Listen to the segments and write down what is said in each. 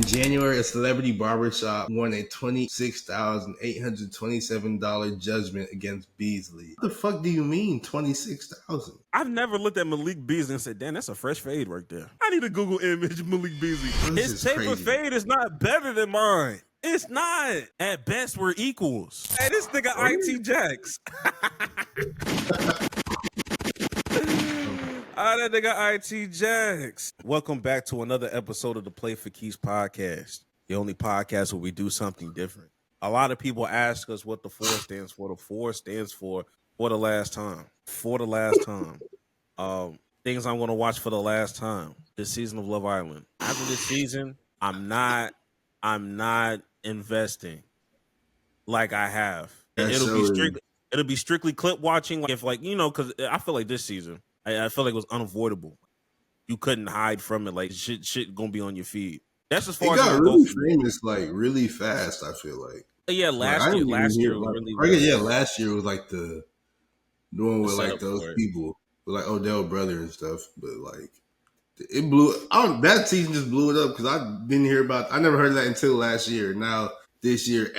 January, a celebrity barbershop won a $26,827 judgment against Beasley. What the fuck do you mean, $26,000? I've never looked at Malik Beasley and said, damn, that's a fresh fade right there. I need a Google image Malik Beasley. His taper fade is not better than mine. It's not. At best, we're equals. Hey, this nigga IT Jax. That nigga IT Jax. Welcome back to another episode of the Play for Keys podcast. The only podcast where we do something different. A lot of people ask us what the 4 stands for. The 4 stands for the last time. For the last time. Things I'm going to watch for the last time. This season of Love Island. After this season, I'm not investing like I have. It'll be strictly clip watching. If because I feel like this season, I feel like it was unavoidable. You couldn't hide from it. Like shit gonna be on your feed. That's as far as it got really famous, like really fast. I feel like. Yeah, last year was really. Last year was like the one with like those people, with like Odell brother and stuff. But like it blew. That season just blew it up because I didn't hear about. I never heard of that until last year. Now this year,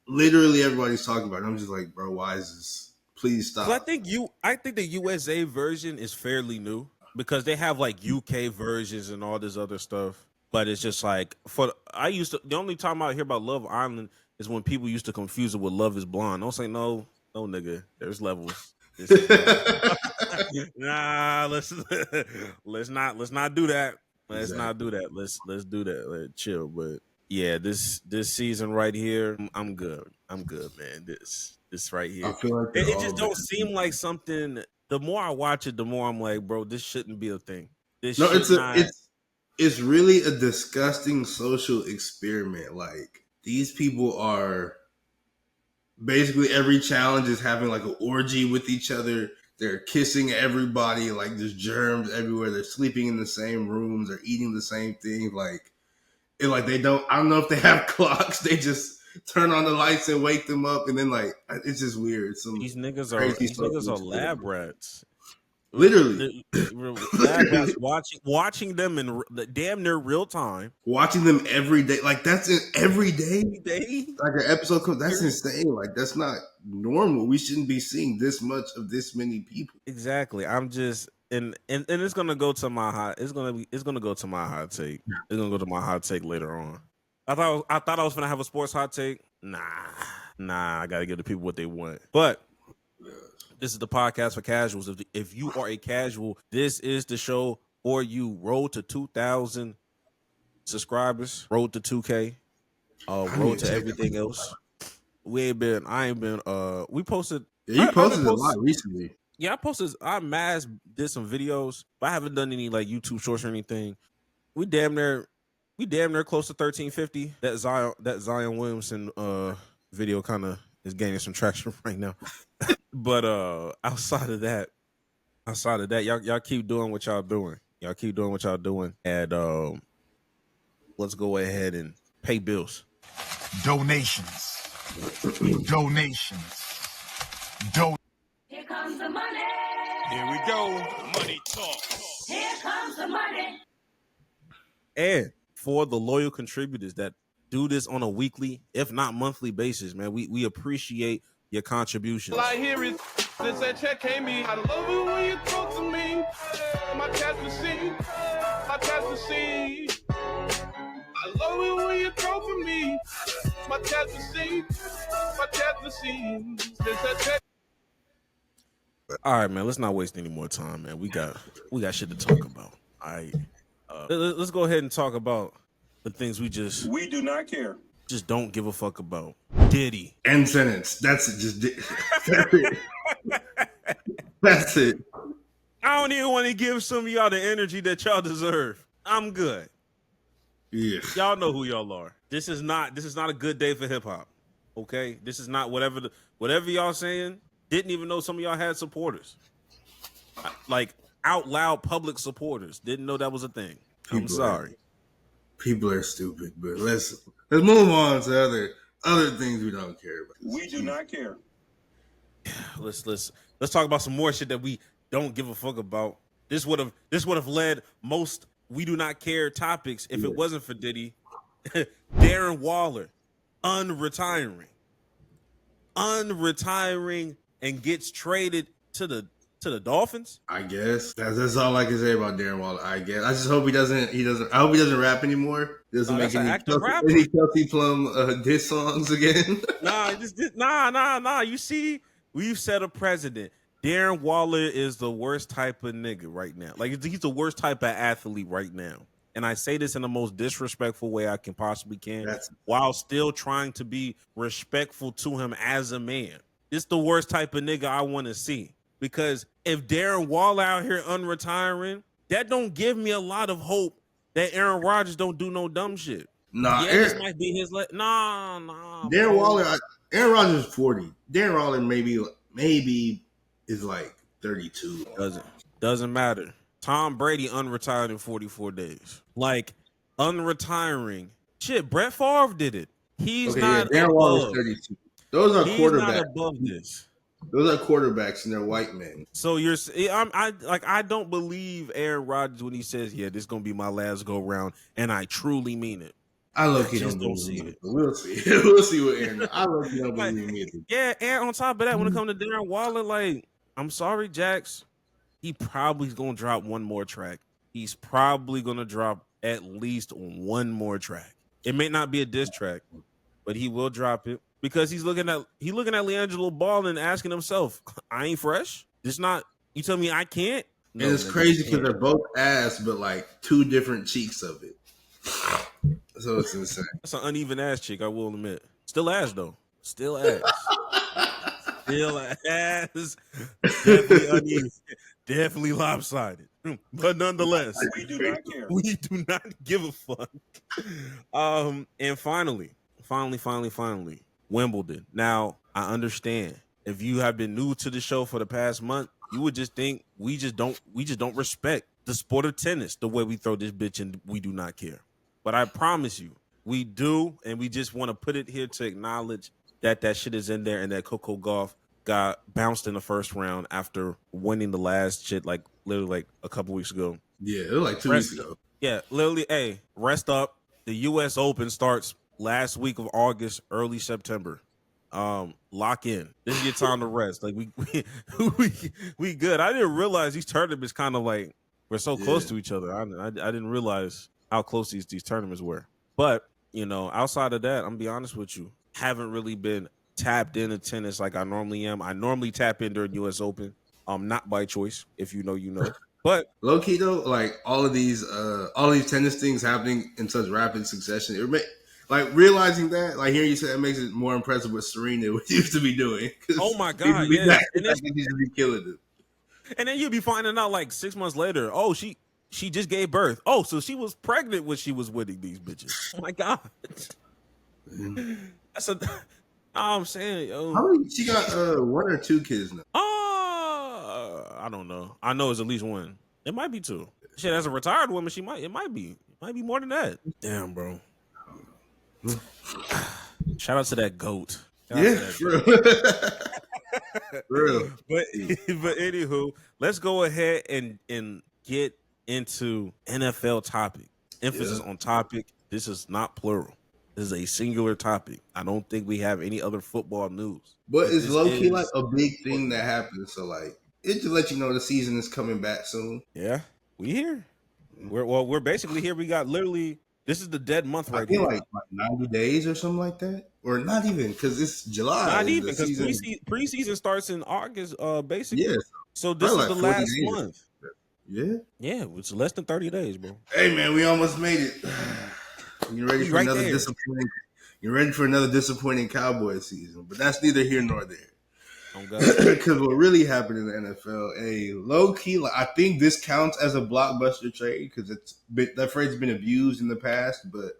literally everybody's talking about it. I'm just like, bro, why is this? Please stop. I think the USA version is fairly new because they have like UK versions and all this other stuff. But it's just like the only time I hear about Love Island is when people used to confuse it with Love is Blonde. Don't say no, nigga. There's levels. Nah, let's not do that. Let's not do that. Let's do that. Let's chill. But yeah, this season right here, I'm good. I'm good, man. This right here. I feel like it just don't seem like something. The more I watch it, the more I'm like, bro, this shouldn't be a thing. It's really a disgusting social experiment. Like these people are basically every challenge is having like an orgy with each other. They're kissing everybody. Like there's germs everywhere. They're sleeping in the same rooms. They're eating the same thing. Like they don't. I don't know if they have clocks. They just turn on the lights and wake them up, and then like it's just weird. These niggas are lab rats. Literally, lab rats watching them in damn near real time. Watching them every day, like that's every day. Like an episode comes, that's insane. Like that's not normal. We shouldn't be seeing this much of this many people. Exactly. I'm just and it's gonna go to my hot. It's gonna go to my hot take. It's gonna go to my hot take later on. I thought I was gonna have a sports hot take. Nah. I gotta give the people what they want. But this is the podcast for casuals. If you are a casual, this is the show for you. Road to 2,000 subscribers. Road to 2K. Road to everything else. We posted. Yeah, you posted a lot recently. Yeah, I did some videos, but I haven't done any like YouTube shorts or anything. We damn near close to 1350. That Zion Williamson video kind of is gaining some traction right now. But outside of that, y'all keep doing what y'all doing. And let's go ahead and pay bills. Donations. Here comes the money. Here we go. Money talk. Here comes the money. And for the loyal contributors that do this on a weekly, if not monthly basis, man, we appreciate your contributions. All I hear is this that check came me. I love it when you talk to me. My cat's the scene. I love it when you talk to me. My cat's the scene. This that check. All right, man. Let's not waste any more time, man. We got shit to talk about. All right. Let's go ahead and talk about the things we do not care. Just don't give a fuck about. Diddy. End sentence. That's it. That's it. I don't even want to give some of y'all the energy that y'all deserve. I'm good. Yeah. Y'all know who y'all are. This is not a good day for hip hop. Okay? This is not whatever y'all saying. Didn't even know some of y'all had supporters. Like out loud public supporters. Didn't know that was a thing. I'm sorry. People are stupid, but let's move on to other things we don't care about. We do not care. Let's talk about some more shit that we don't give a fuck about. This would have led most we do not care topics if it wasn't for Diddy Darren Waller, unretiring, and gets traded to the Dolphins. I guess that's all I can say about Darren Waller. I guess I just hope he doesn't. I hope he doesn't rap anymore. He doesn't make any Kelsey Plum diss songs again. Nah. You see, we've set a precedent. Darren Waller is the worst type of nigga right now. Like, he's the worst type of athlete right now. And I say this in the most disrespectful way I can possibly while still trying to be respectful to him as a man. It's the worst type of nigga I want to see. Because if Darren Waller out here unretiring, that don't give me a lot of hope that Aaron Rodgers don't do no dumb shit. Nah, this might be his. Nah. Darren Waller, Aaron Rodgers is 40. Darren Waller maybe is like 32. Doesn't matter. Tom Brady unretired in 44 days. Like, unretiring. Shit, Brett Favre did it. He's not Darren above. Waller's 32. Those are quarterbacks. He's not above this. Those are quarterbacks and they're white men. So I don't believe Aaron Rodgers when he says, "Yeah, this is gonna be my last go round," and I truly mean it. I low-key don't see it. We'll see. We'll see what Aaron. I low-key don't believe him either. Yeah, and on top of that, when it comes to Darren Waller, like, I'm sorry, Jax, he probably gonna drop one more track. He's probably gonna drop at least one more track. It may not be a diss track, but he will drop it. Because he's looking at LiAngelo Ball and asking himself, I ain't fresh? This not, you tell me I can't? No, and it's crazy because they're both ass, but like two different cheeks of it. So it's insane. That's an uneven ass cheek, I will admit. Still ass though. Still ass. Still ass. Definitely uneven. Definitely lopsided. But nonetheless, we do not care. We do not give a fuck. And finally. Wimbledon. Now, I understand if you have been new to the show for the past month, you would just think we just don't respect the sport of tennis the way we throw this bitch and we do not care. But I promise you, we do, and we just want to put it here to acknowledge that shit is in there and that Coco Gauff got bounced in the first round after winning the last shit like literally like a couple weeks ago. Yeah, it was like 2 weeks ago. Yeah, literally, hey, rest up. The U.S. Open starts last week of August, early September. Lock in. This is your time to rest. Like we good. I didn't realize these tournaments kind of like we're so close to each other. I didn't realize how close these tournaments were. But you know, outside of that, I'm gonna be honest with you, haven't really been tapped into tennis like I normally am. I normally tap in during U.S. Open. Not by choice. If you know, you know. But low key though, like all these tennis things happening in such rapid succession, like realizing that, like hearing you say, it makes it more impressive what Serena used to be doing. Oh my god, yeah, and then she be killing it. And then you'd be finding out like 6 months later, oh she just gave birth. Oh, so she was pregnant when she was winning these bitches. Oh my god, that's a. I'm saying, yo, how many? She got 1 or 2 kids now. I don't know. I know it's at least 1. It might be 2. Shit, as a retired woman, it might be more than that. Damn, bro. Shout out to that goat. For real. But anywho, let's go ahead and get into NFL topic. Emphasis on topic. This is not plural. This is a singular topic. I don't think we have any other football news. But it's low-key like a big thing that happened. So like it just let you know the season is coming back soon. Yeah, we here. We're basically here. We got literally. This is the dead month right here. Like 90 days or something like that, or not even because it's July. Not even because preseason starts in August. Basically. Yes. So this is like the last month. Yeah. Yeah, it's less than 30 days, bro. Hey man, we almost made it. You're ready for another disappointing. You're ready for another disappointing Cowboys season, but that's neither here nor there. Because what really happened in the NFL, a low key, like, I think this counts as a blockbuster trade because that phrase has been abused in the past. But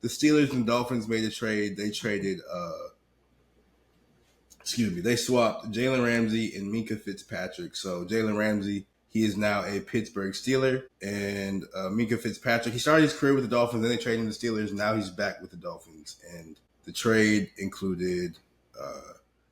the Steelers and Dolphins made a trade. They traded, they swapped Jalen Ramsey and Minkah Fitzpatrick. So Jalen Ramsey, he is now a Pittsburgh Steeler, and Minkah Fitzpatrick, he started his career with the Dolphins, then they traded him to the Steelers. Now he's back with the Dolphins, and the trade included.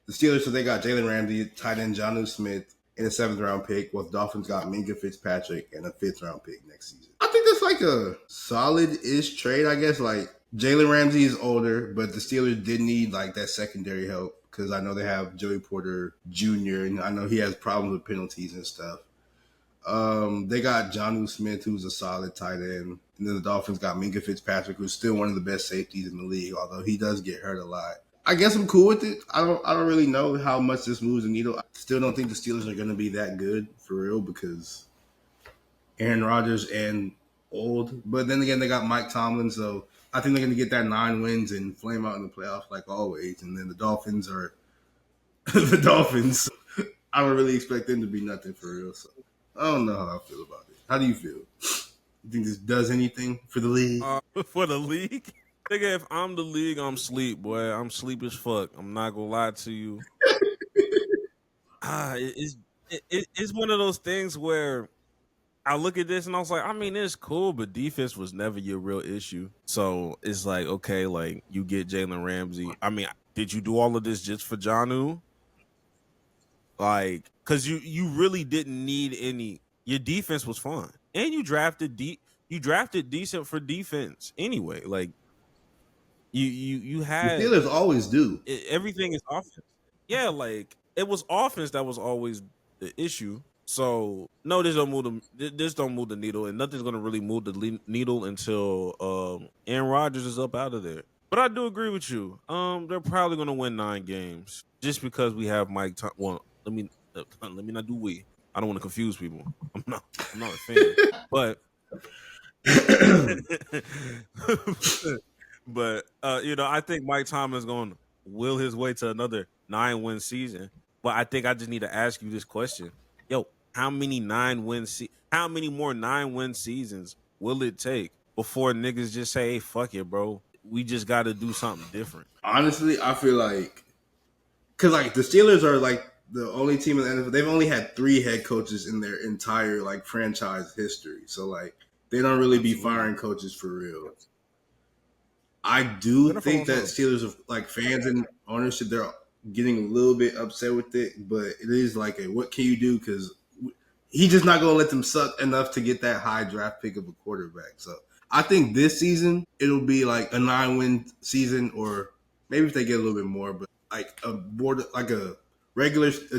The Steelers, so they got Jalen Ramsey, tight end Jonnu Smith, and a 7th round pick, while the Dolphins got Minkah Fitzpatrick and a 5th round pick next season. I think that's like a solid-ish trade, I guess. Like, Jalen Ramsey is older, but the Steelers did need like that secondary help because I know they have Joey Porter Jr. and I know he has problems with penalties and stuff. They got Jonnu Smith, who's a solid tight end, and then the Dolphins got Minka Fitzpatrick, who's still one of the best safeties in the league, although he does get hurt a lot. I guess I'm cool with it. I don't really know how much this moves the needle. I still don't think the Steelers are going to be that good for real because Aaron Rodgers and old. But then again, they got Mike Tomlin, so I think they're going to get that 9 wins and flame out in the playoffs like always. And then the Dolphins are the Dolphins. I don't really expect them to be nothing for real. So I don't know how I feel about it. How do you feel? You think this does anything for the league? For the league? Nigga, if I'm the league, I'm sleep, boy. I'm sleep as fuck. I'm not gonna lie to you. It's one of those things where I look at this and I was like, I mean, it's cool, but defense was never your real issue. So it's like, okay, like you get Jalen Ramsey. I mean, did you do all of this just for Jonnu? Like, because you really didn't need any. Your defense was fine, and you drafted decent for defense anyway. Like you had the Steelers always do. Everything is offense. Yeah, like it was offense that was always the issue. So no, this don't move the needle, and nothing's gonna really move the needle until Aaron Rodgers is up out of there. But I do agree with you. They're probably gonna win 9 games just because we have Mike. Well, let me not do we. I don't want to confuse people. I'm not a fan, but but I think Mike Tomlin's going to will his way to another 9-win season. But I think I just need to ask you this question: Yo, how many more 9-win seasons will it take before niggas just say, "Hey, fuck it, bro. We just got to do something different"? Honestly, I feel like because like the Steelers are like the only team in the NFL. They've only had 3 head coaches in their entire like franchise history, so like they don't really be firing coaches for real. I do think that Steelers are like fans and ownership, they're getting a little bit upset with it, but it is like what can you do? Because he's just not going to let them suck enough to get that high draft pick of a quarterback. So I think this season it'll be like a 9-win season, or maybe if they get a little bit more, but like a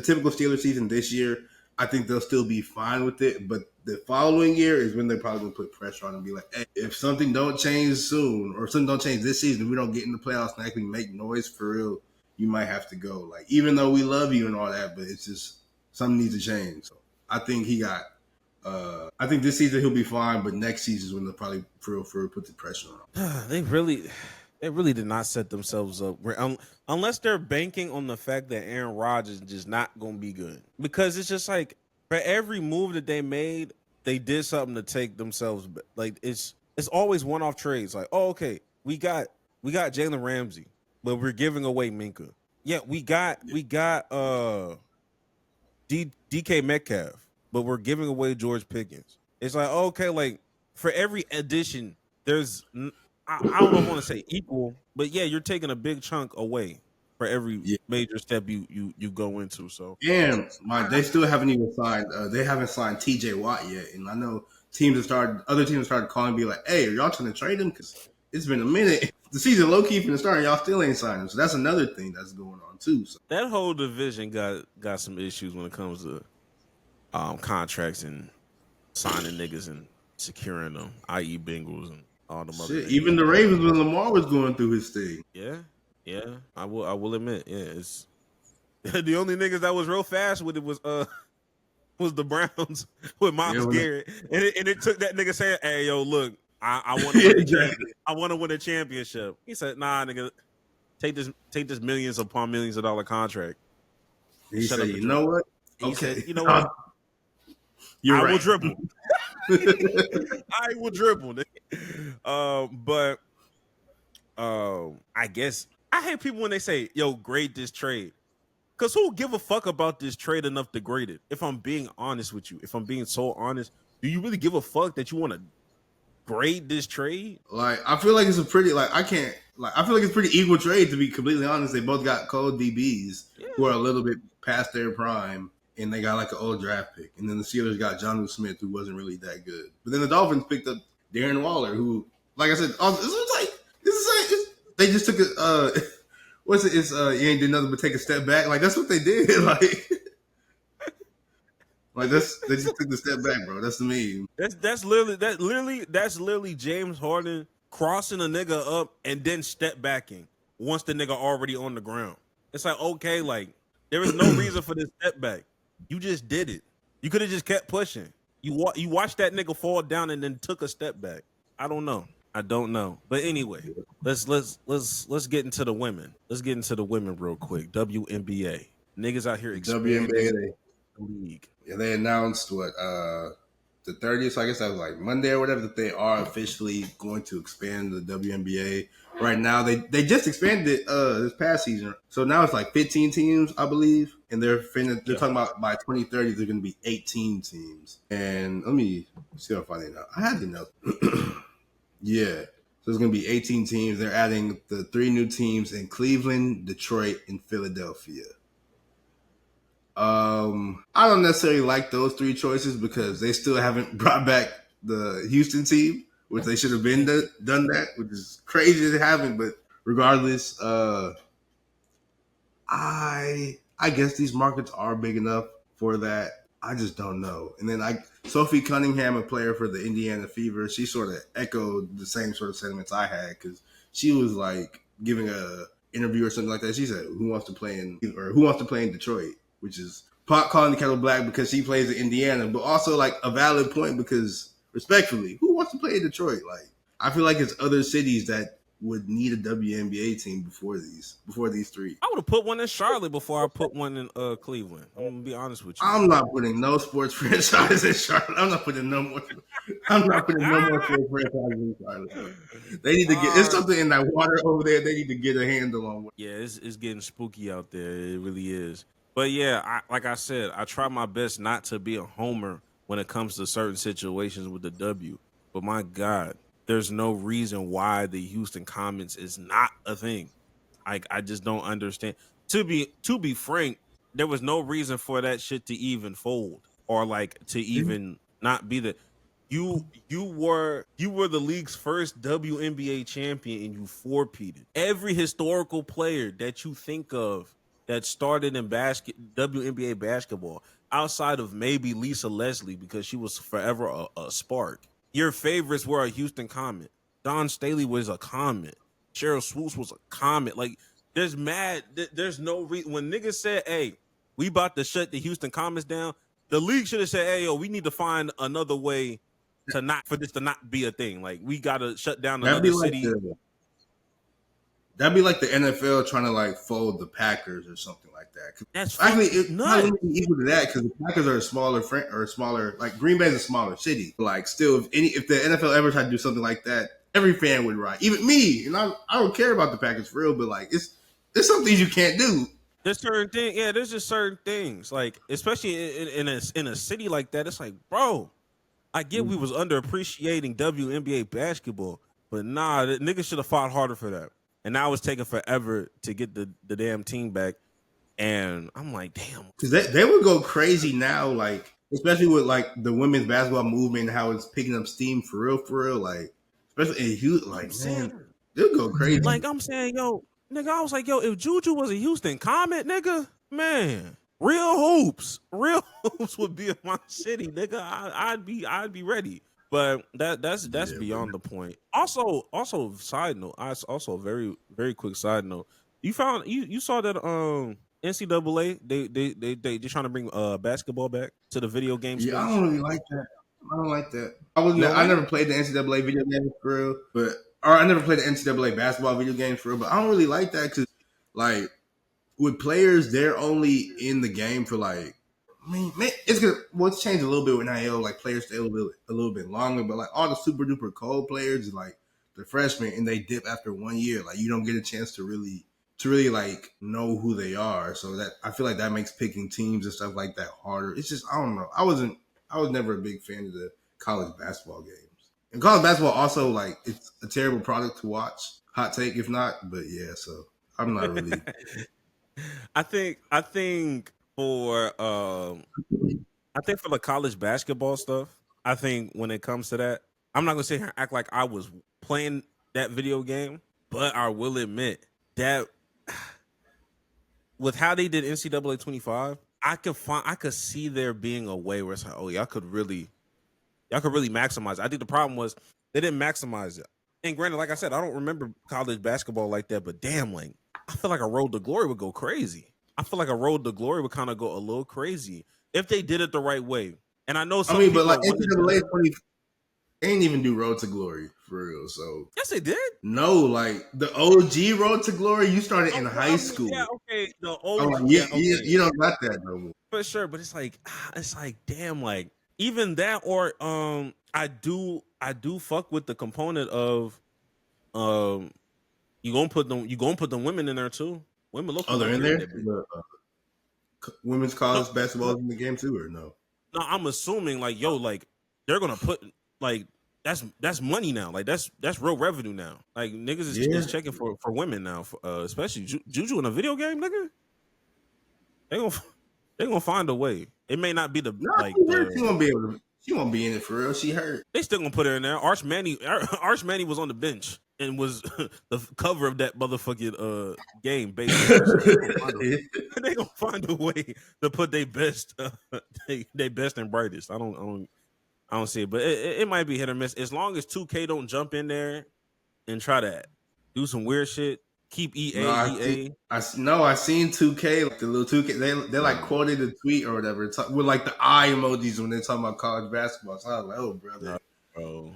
typical Steelers season this year, I think they'll still be fine with it. But the following year is when they're probably going to put pressure on and be like, hey, if something don't change soon or something don't change this season, we don't get in the playoffs and actually make noise for real, you might have to go. Like, even though we love you and all that, but it's just something needs to change. So I think I think this season he'll be fine, but next season is when they'll probably for real put the pressure on him. They really did not set themselves up unless they're banking on the fact that Aaron Rodgers is just not going to be good. Because it's just like for every move that they made, they did something to take themselves. Like it's always one-off trades. Like, oh, okay, we got Jalen Ramsey, but we're giving away Minka. Yeah, we got DK Metcalf, but we're giving away George Pickens. It's like, okay, like for every addition, there's I don't know if I want to say equal, but yeah, you're taking a big chunk away for every major step you go into. So and they still haven't even signed. They haven't signed T.J. Watt yet, and I know other teams have started calling, and be like, "Hey, are y'all trying to trade him? Because it's been a minute. The season low key from the start, and y'all still ain't signed him. So that's another thing that's going on too. So that whole division got some issues when it comes to contracts and signing niggas and securing them, i.e. Bengals and all the other things. Even the Ravens when Lamar was going through his thing. Yeah. I will admit, it's the only niggas that was real fast with it was the Browns with Myles Garrett, and it took that nigga saying, "Hey, yo, look, I want to win a championship." He said, "Nah, nigga, take this millions upon millions of dollar contract." He said, "You know what? Okay, you know what? I will dribble. I will dribble." But I guess I hate people when they say, "Yo, grade this trade," because who give a fuck about this trade enough to grade it? If I'm being honest with you, if I'm being so honest, do you really give a fuck that you want to grade this trade? Like, I feel like it's a pretty I feel like it's pretty equal trade, to be completely honest. They both got cold DBs who are a little bit past their prime, and they got like an old draft pick. And then the Steelers got Jonnu Smith, who wasn't really that good. But then the Dolphins picked up Darren Waller, who, like I said, this is They just took a what's it? It's you ain't did nothing but take a step back. Like that's what they did. Like they just took the step back, bro. That's the meme. That's literally James Harden crossing a nigga up and then step backing once the nigga already on the ground. It's like, okay, like there is no reason for this step back. You just did it. You could have just kept pushing. You watched that nigga fall down and then took a step back. I don't know. But anyway, let's get into the women. Let's get into the women real quick. WNBA. Niggas out here WNBA the league. Yeah, they announced what the 30th, so I guess that was like Monday or whatever, that they are officially going to expand the WNBA. Right now, they just expanded it this past season, so now it's like 15 teams, I believe, and they're talking about by 2030 there's going to be 18 teams. And let me see if I find it out. I had to know. Yeah, so it's going to be 18 teams. They're adding the 3 new teams in Cleveland, Detroit, and Philadelphia. I don't necessarily like those 3 choices because they still haven't brought back the Houston team, which they should have been done that, which is crazy that they haven't. But regardless, I guess these markets are big enough for that. I just don't know. And then Sophie Cunningham, a player for the Indiana Fever, she sort of echoed the same sort of sentiments I had because she was like giving a interview or something like that. She said, "Who wants to play in Detroit?" Which is pot calling the kettle black because she plays in Indiana, but also like a valid point because respectfully, who wants to play in Detroit? Like, I feel like it's other cities that would need a WNBA team before these 3. I would have put one in Charlotte before I put one in Cleveland. I'm gonna be honest with you. I'm not putting no sports franchise in Charlotte. I'm not putting no more sports franchises in Charlotte. They need to get there's something in that water over there. They need to get a handle on. Yeah, it's getting spooky out there. It really is. But yeah, like I said, I try my best not to be a homer when it comes to certain situations with the W. But my God, there's no reason why the Houston Comets is not a thing. I just don't understand. To be frank, there was no reason for that shit to even fold or like to even not be the. You were the league's first WNBA champion and you four-peated. Every historical player that you think of that started in WNBA basketball, outside of maybe Lisa Leslie because she was forever a spark. Your favorites were a Houston Comet. Don Staley was a Comet. Cheryl Swoops was a Comet. Like, there's no reason. When niggas said, hey, we about to shut the Houston Comets down, the league should have said, hey, yo, we need to find another way for this to not be a thing. Like, we got to shut down another city. That'd be like the NFL trying to like fold the Packers or something like that. That's actually it probably wouldn't be equal to that because the Packers are a smaller. Like Green Bay's a smaller city. But like still, if the NFL ever tried to do something like that, every fan would ride. Even me, and I don't care about the Packers for real. But like there's some things you can't do. There's certain things. Yeah, there's just certain things. Like especially in a city like that, it's like, bro, I get we was underappreciating WNBA basketball, but nah, the niggas should have fought harder for that. And now it's taking forever to get the damn team back. And I'm like, damn. Because they would go crazy now, like, especially with, like, the women's basketball movement and how it's picking up steam for real. Like, especially in Houston, like, man, they'll go crazy. Like, I'm saying, yo, nigga, I was like, yo, if Juju was a Houston Comet, nigga, man, real hoops would be in my city, nigga. I'd be ready. But that's beyond the point. Also, side note. Also, very very quick side note. You saw that NCAA they trying to bring basketball back to the video game space. Yeah, I don't really like that. I don't like that. I never played the NCAA video game for real, I never played the NCAA basketball video game for real. But I don't really like that because like with players, they're only in the game for like. I mean, it's changed a little bit with NIL, like players stay a little bit longer, but like all the super duper cold players, like the freshmen, and they dip after 1 year. Like you don't get a chance to really like know who they are. So that I feel like that makes picking teams and stuff like that harder. It's just I don't know. I was never a big fan of the college basketball games. And college basketball also like it's a terrible product to watch. Hot take if not, but yeah. So I'm not really. I think. I think for the college basketball stuff, when it comes to that, I'm not gonna sit here and act like I was playing that video game, But I will admit that with how they did NCAA 25, I could see there being a way where it's like, oh, y'all could really maximize it. I think the problem was they didn't maximize it. And granted, like I said, I don't remember college basketball like that, but damn, like I feel like a Road to Glory would go crazy. I feel like a Road to Glory would kind of go a little crazy if they did it the right way. And I know some but like NCAA 20, they didn't even do Road to Glory for real. So yes, they did. No, like the OG Road to Glory, you started in high school. Yeah, okay. The OG, like, okay. you don't got that no more. For sure, but it's like damn, like even that, or I do fuck with the component of you gonna put the women in there too. Women look. Oh, they're in there. Women's college basketball is in the game too, or no? No, I'm assuming like they're gonna put like that's money now. Like that's real revenue now. Like niggas is checking for women now, especially Juju in a video game, nigga. They gonna find a way. It may not be the she won't be able to. She won't be in it for real. She hurt. They still gonna put her in there. Arch Manny was on the bench and was the cover of that motherfucking game. Basically, they gonna find a way to put their best, they best and brightest. I don't see it, but it might be hit or miss. As long as 2K don't jump in there and try to do some weird shit. Keep EA. I seen 2K, like the little 2K. They like quoted a tweet or whatever with like the eye emojis when they're talking about college basketball. So I was like, oh brother, bro,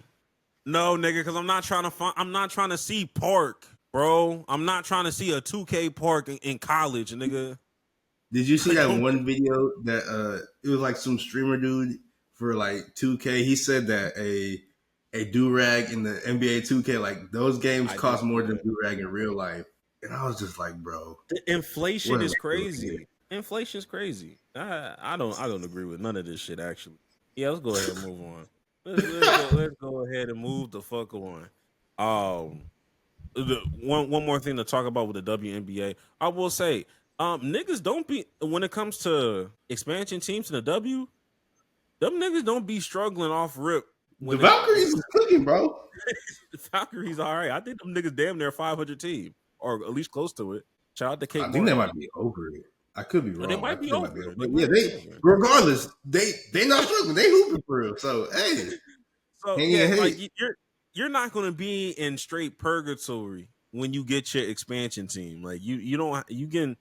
no nigga, because I'm not trying to see Park, bro. I'm not trying to see a 2K Park in college, nigga. Did you see that one video that it was like some streamer dude for like 2K? He said that a do-rag in the NBA 2K, like those games cost more than do-rag in real life. And I was just like, bro. The inflation is crazy. Inflation's crazy. I don't agree with none of this shit, actually. Yeah, let's go ahead and move on. Let's go ahead and move the fuck on. One more thing to talk about with the WNBA. I will say, niggas don't be, when it comes to expansion teams in the W, them niggas don't be struggling off rip. The Valkyries is cooking, bro. The Valkyries all right. I think them niggas damn near 500 team, or at least close to it. Shout out to Kate. I think they might be over it. I could be wrong. They might be over it. But yeah, regardless, they not struggling. They hooping for real. So hey, like you're not gonna be in straight purgatory when you get your expansion team. Like you can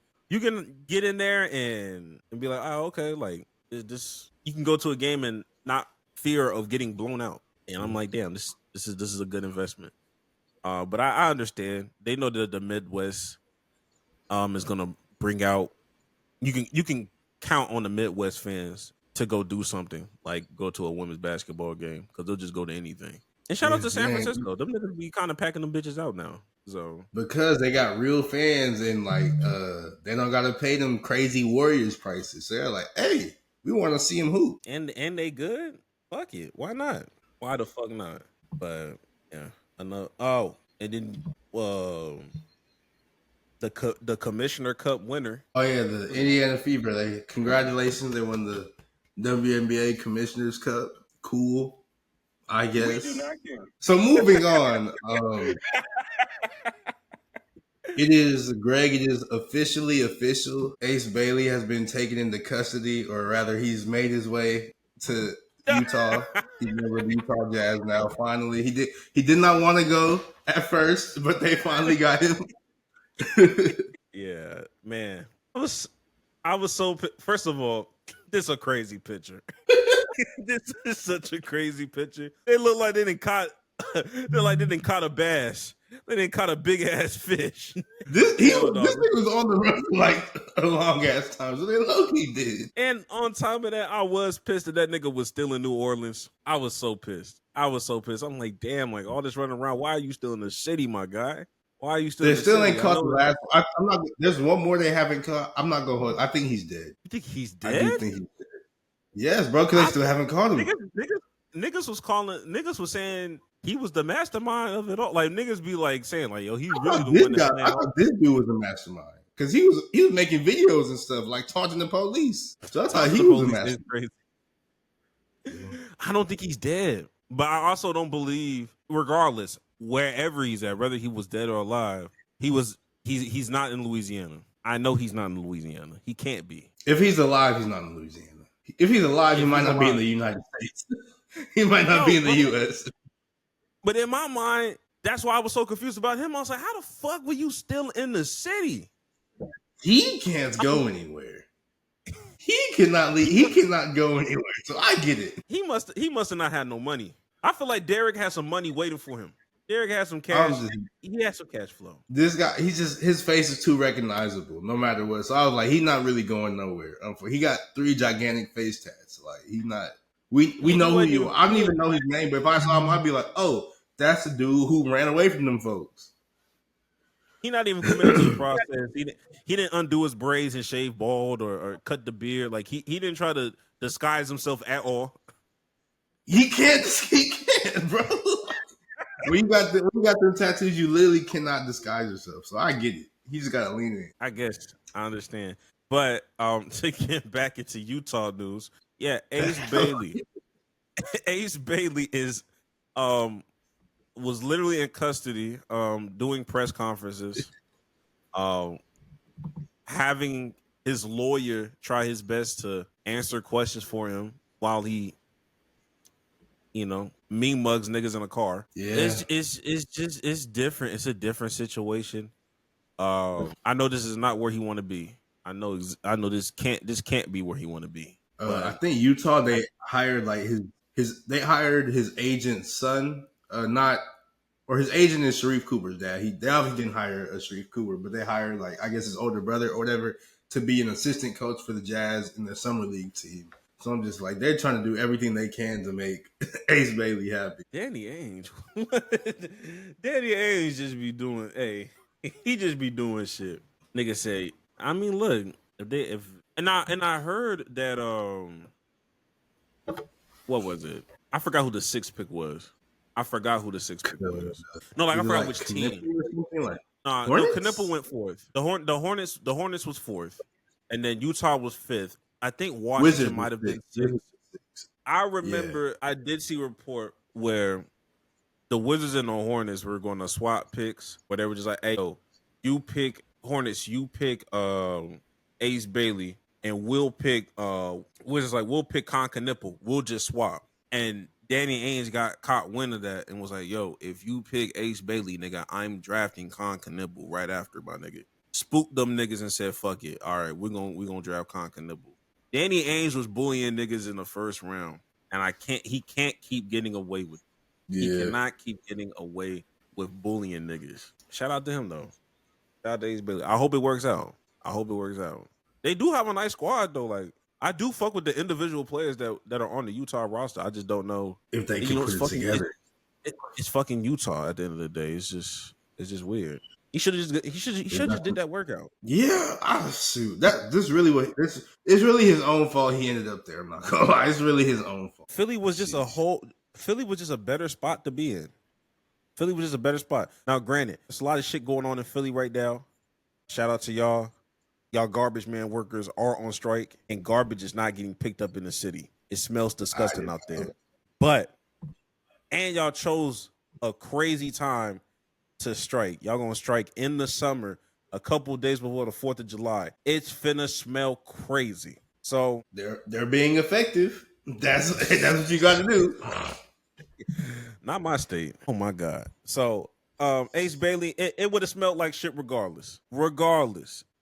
get in there and be like, oh okay, like this you can go to a game and not fear of getting blown out. And I'm like, damn, this is a good investment. But I understand. They know that the Midwest is gonna bring out. You can count on the Midwest fans to go do something, like go to a women's basketball game, because they'll just go to anything. And shout out to San Francisco. Them niggas be kind of packing them bitches out now. So because they got real fans and like they don't gotta pay them crazy Warriors prices. So they're like, hey, we want to see them hoop. And they good. Fuck it. Why not? Why the fuck not? But yeah, I know. Oh, and then the Commissioner Cup winner. Oh yeah, the Indiana Fever. Congratulations, they won the WNBA Commissioner's Cup. Cool, I guess. So moving on. It is, Greg, it is officially official. Ace Bailey has been taken into custody, or rather he's made his way to Utah. He's a member of the Utah Jazz now. Finally, he did not want to go at first, but they finally got him. Yeah, man. I was so, first of all, this is a crazy picture. This is such a crazy picture. They look like they didn't caught a bass. They didn't caught a big ass fish. This nigga was on the run for like a long ass time, so they low-key did. And on top of that, I was pissed that nigga was still in New Orleans. I was so pissed. I'm like, damn, like all this running around. Why are you still in the city, my guy? Why are you still? They still ain't caught the last. I'm not. There's one more they haven't caught. I'm not going. I think he's dead. You think he's dead? I do think he's dead. Yes, bro. Because they still haven't caught him. Niggas was saying he was the mastermind of it all. Like niggas be like saying like, yo, he really the one that. I thought this dude was the mastermind because he was making videos and stuff like taunting the police. So I thought he was the mastermind. Crazy. I don't think he's dead, but I also don't believe. Regardless, wherever he's at, whether he was dead or alive, he's not in Louisiana. I know he's not in Louisiana. He can't be. If he's alive, he's not in Louisiana. If he's alive, he might not be in the United States. He might not be in the U.S. But in my mind, that's why I was so confused about him. I was like, how the fuck were you still in the city? He can't go anywhere. He cannot leave. He cannot go anywhere. So I get it. He must have not had no money. I feel like Derek has some money waiting for him. Derek has some cash. He has some cash flow. This guy, his face is too recognizable, no matter what. So I was like, he's not really going nowhere. He got 3 gigantic face tats. Like he's not. We know who you are. I don't even know his name, but if I saw him, I'd be like, oh, that's the dude who ran away from them folks. He not even committed to the process. He didn't undo his braids and shave bald or cut the beard. Like he didn't try to disguise himself at all. He can't, bro. When you got them tattoos, you literally cannot disguise yourself. So I get it. He just got to lean in. I guess I understand. But to get back into Utah news, yeah, Ace Bailey. Ace Bailey is was literally in custody, doing press conferences, having his lawyer try his best to answer questions for him while he, mean mugs niggas in a car. Yeah, it's different. It's a different situation. I know this is not where he want to be. I know this can't be where he want to be. I think Utah, they hired like they hired his agent's son, his agent is Sharif Cooper's dad. They obviously didn't hire a Sharif Cooper, but they hired like I guess his older brother or whatever to be an assistant coach for the Jazz in their summer league team. So I'm just like, they're trying to do everything they can to make Ace Bailey happy. Danny Ainge, just be doing. He just be doing shit. Nigga say, I mean, look, I heard that what was it? I forgot who the 6th pick was. No, like I forgot which team. No, Knippel went 4th. The Hornets was 4th, and then Utah was 5th. I think Washington might have been 6th. I remember I did see a report where the Wizards and the Hornets were going to swap picks, where they were just like, hey, yo, you pick Hornets, you pick Ace Bailey, and we'll pick Wizards, like, we'll pick Con Knippel. We'll just swap. And Danny Ainge got caught wind of that and was like, yo, if you pick Ace Bailey, nigga, I'm drafting Con Knippel right after, my nigga. Spooked them niggas and said, fuck it. All right, we're gonna draft Con Knippel. Danny Ainge was bullying niggas in the first round, and he can't keep getting away with it. Yeah. He cannot keep getting away with bullying niggas. Shout out to him though. Shout out to Ace Bailey. I hope it works out. They do have a nice squad though. Like, I do fuck with the individual players that are on the Utah roster. I just don't know if they can put it together. It's fucking Utah at the end of the day. It's just weird. He should have just did that workout. Yeah, shoot. It's really his own fault. He ended up there. I'm not gonna lie. It's really his own fault. Philly was just a better spot to be in. Philly was just a better spot. Now, granted, there's a lot of shit going on in Philly right now. Shout out to y'all. Y'all garbage man workers are on strike, and garbage is not getting picked up in the city. It smells disgusting out there. And y'all chose a crazy time to strike. Y'all gonna strike in the summer, a couple days before the 4th of July. It's finna smell crazy. So they're being effective. That's what you got to do. Not my state. Oh my God. So Ace Bailey, it would have smelled like shit regardless.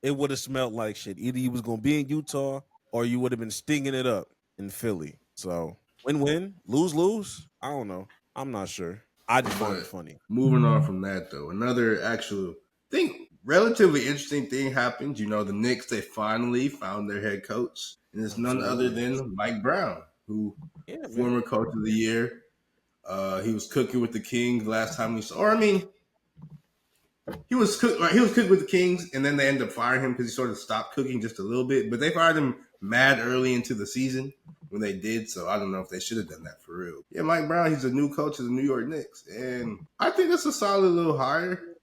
It would have smelled like shit. Either you was gonna be in Utah or you would have been stinging it up in Philly. So win-win, lose-lose. I don't know. I'm not sure. I just find it funny. Moving on from that, though, another actual relatively interesting thing happened. The Knicks, they finally found their head coach, and it's none other than Mike Brown, who former coach of the year. He was cooking with the Kings last time we saw. Or I mean, he was cooking with the Kings, and then they ended up firing him because he sort of stopped cooking just a little bit. But they fired him mad early into the season when they did, so I don't know if they should have done that for real. Yeah, Mike Brown, he's a new coach of the New York Knicks, and I think it's a solid little hire.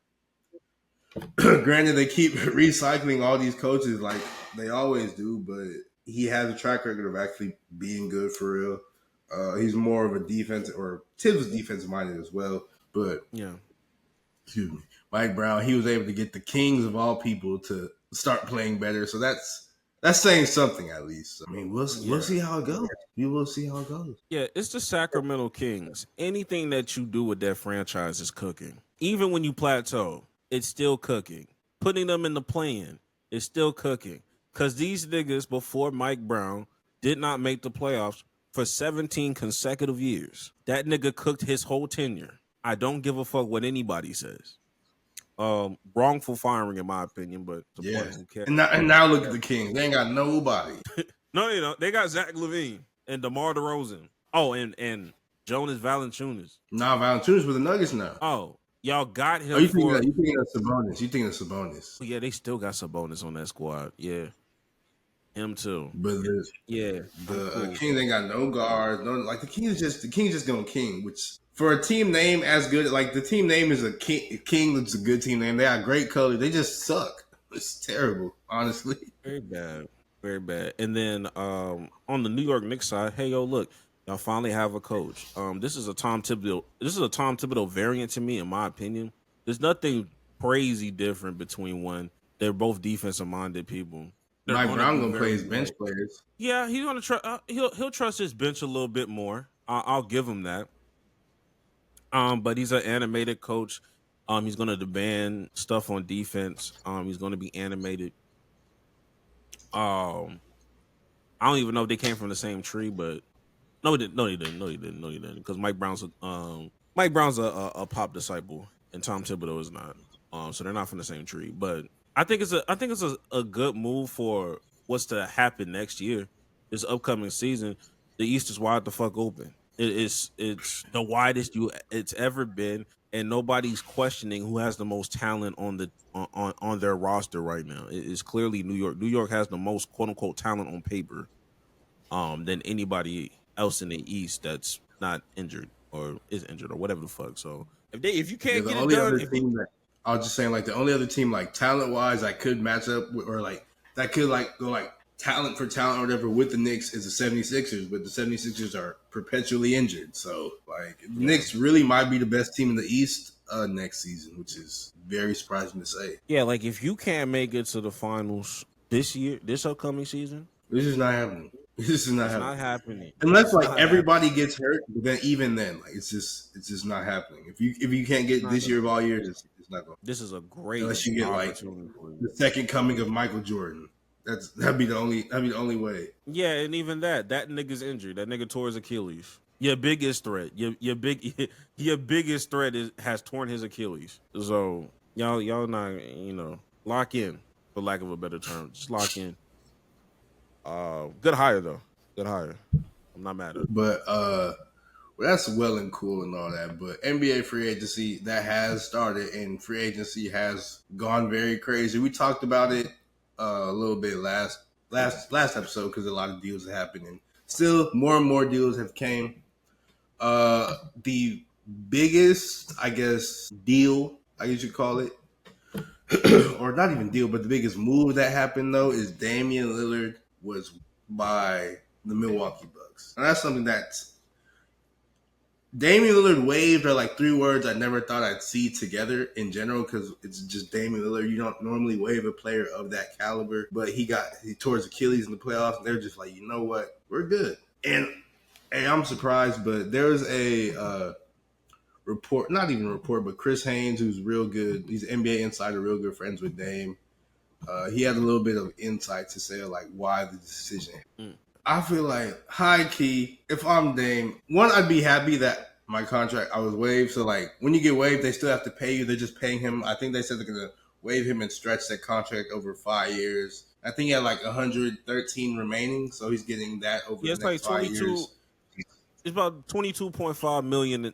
Granted, they keep recycling all these coaches like they always do, but he has a track record of actually being good for real. He's more of a defense, or Tibbs was defensive minded as well, but yeah, excuse me, Mike Brown, he was able to get the Kings of all people to start playing better. So that's saying something at least. I mean, we'll see how it goes. We will see how it goes. Yeah, it's the Sacramento Kings. Anything that you do with that franchise is cooking. Even when you plateau, it's still cooking. Putting them in the play-in is still cooking. Because these niggas before Mike Brown did not make the playoffs for 17 consecutive years. That nigga cooked his whole tenure. I don't give a fuck what anybody says. Wrongful firing, in my opinion, but Yeah. who cares? And now look at the Kings. They ain't got nobody. No, you know, they got Zach LaVine and DeMar DeRozan. Oh, and Jonas Valanciunas. Nah, Valanciunas with the Nuggets now. Oh, y'all got him. You thinking of Sabonis? You thinking of Sabonis? Yeah, they still got Sabonis on that squad. Yeah, him too. But the Kings ain't got no guards. No, like the Kings just going king. Which for a team name as good, like the team name is a King. That's a good team name. They got great colors. They just suck. It's terrible, honestly. Very bad, very bad. And then on the New York Knicks side, hey yo, look, y'all finally have a coach. This is a Tom Thibodeau. This is a Tom Thibodeau variant to me, in my opinion. There's nothing crazy different between one. They're both defensive minded people. Mike Brown gonna play his bench players. Yeah, he's gonna trust. He'll trust his bench a little bit more. I'll give him that. But he's an animated coach. He's gonna demand stuff on defense. He's gonna be animated. I don't even know if they came from the same tree, but no, he didn't. Because Mike Brown's a pop disciple, and Tom Thibodeau is not. So they're not from the same tree. But I think it's a good move for what's to happen next year. This upcoming season, the East is wide the fuck open. It's the widest it's ever been, and nobody's questioning who has the most talent on their roster right now. It's clearly New York. New York has the most quote unquote talent on paper, than anybody else in the East that's not injured or is injured or whatever the fuck. So if you can't get it done, I was just saying, like, the only other team, like, talent-wise, I could match up with, or, like, that could, like, go, like, talent for talent or whatever with the Knicks is the 76ers, but the 76ers are perpetually injured. So, like, the Knicks really might be the best team in the East next season, which is very surprising to say. Yeah, like, if you can't make it to the finals this upcoming season, this is not happening. This is not happening. Unless everybody gets hurt, but then even then, like it's just not happening. If you can't get this year of all years, it's not going. This is a great unless you get like the second coming of Michael Jordan. That'd be the only way. Yeah, and even that nigga's injured. That nigga tore his Achilles. Your biggest threat, your biggest threat has torn his Achilles. So y'all not lock in, for lack of a better term. Just lock in. Good hire though. Good hire. I'm not mad at it. But well, that's well and cool and all that. But NBA free agency that has started, and free agency has gone very crazy. We talked about it a little bit last episode because a lot of deals have happened, and still more and more deals have came. The biggest, I guess, deal, I guess you call it, or not even deal, but the biggest move that happened though is Damian Lillard was by the Milwaukee Bucks. And that's something that Damian Lillard waved are like three words I never thought I'd see together in general because it's just Damian Lillard. You don't normally wave a player of that caliber, but he tore his Achilles in the playoffs, and they're just like, you know what? We're good. And hey, I'm surprised, but there's a report, not even a report, but Chris Haynes, who's real good. He's an NBA insider, real good friends with Dame. He had a little bit of insight to say like why the decision. I feel like high key, if I'm Dame, one, I'd be happy that my contract I was waived. So like when you get waived, they still have to pay you. They're just paying him. I think they said they're gonna waive him and stretch that contract over 5 years. I think he had like 113 remaining, so he's getting that over the next like 5 years. It's about $22.5 million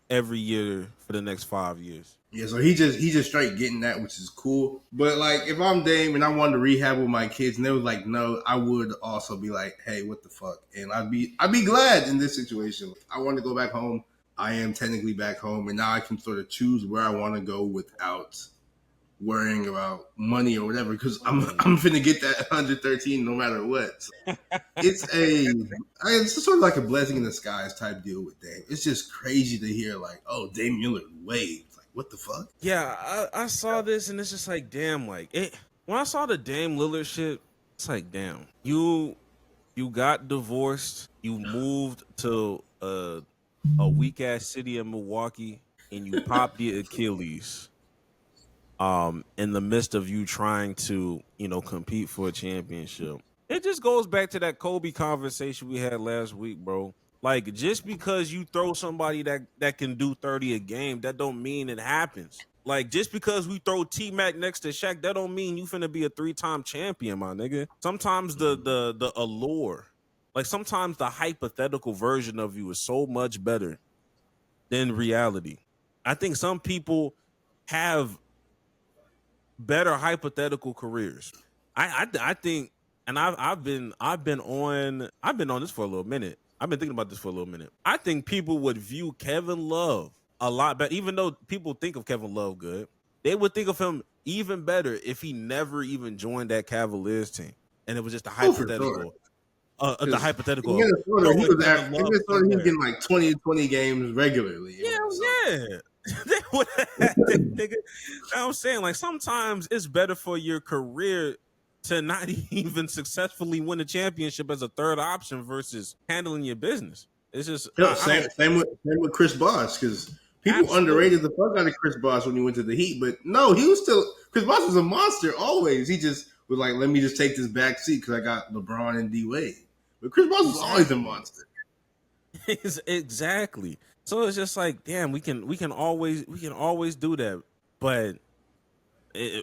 every year for the next 5 years. Yeah, so he just straight getting that, which is cool. But like, if I'm Dame and I wanted to rehab with my kids, and they was like, no, I would also be like, hey, what the fuck? And I'd be glad in this situation. I want to go back home. I am technically back home, and now I can sort of choose where I want to go without worrying about money or whatever. Because I'm finna get that 113 no matter what. So it's sort of like a blessing in disguise type deal with Dame. It's just crazy to hear like, oh, Dame Lillard waived. Like, what the fuck? Yeah, I saw this and it's just like, damn, like it. When I saw the Dame Lillard shit, it's like, damn, you got divorced, you moved to a weak ass city in Milwaukee, and you popped the Achilles. In the midst of you trying to, compete for a championship. It just goes back to that Kobe conversation we had last week, bro. Like, just because you throw somebody that can do 30 a game, that don't mean it happens. Like, just because we throw T-Mac next to Shaq, that don't mean you finna be a 3-time champion, my nigga. Sometimes the allure, like sometimes the hypothetical version of you is so much better than reality. I think some people have better hypothetical careers. I think, and I've been on this for a little minute. I've been thinking about this for a little minute. I think people would view Kevin Love a lot better, even though people think of Kevin Love good. They would think of him even better if he never even joined that Cavaliers team, and it was just a hypothetical. The hypothetical. In Minnesota, he was getting like 20 games regularly. Yeah. They would have nigga. I'm saying, like, sometimes it's better for your career to not even successfully win a championship as a third option versus handling your business. It's just same with Chris Bosh, because people underrated the fuck out of Chris Bosh when he went to the Heat, but no, he was still Chris Bosh was a monster always. He just was like, let me just take this back seat because I got LeBron and D Wade. But Chris Bosh was always a monster. Exactly. So it's just like, damn, we can always do that, but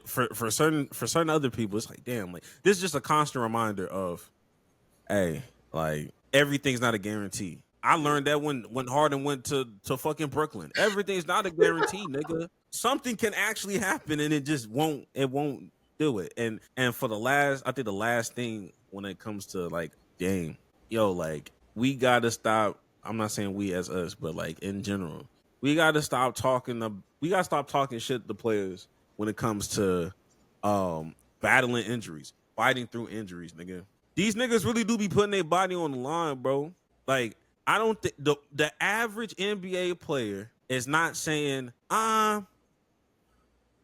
for certain other people, it's like, damn, like this is just a constant reminder of, hey, like everything's not a guarantee. I learned that when Harden went to fucking Brooklyn, everything's not a guarantee, nigga. Something can actually happen, and it won't do it. And for the last thing when it comes to like, dang, yo, like we gotta stop. I'm not saying we as us, but like in general, we gotta stop talking shit to players when it comes to battling injuries, fighting through injuries, nigga. These niggas really do be putting their body on the line, bro. Like, I don't think the average NBA player is not saying, I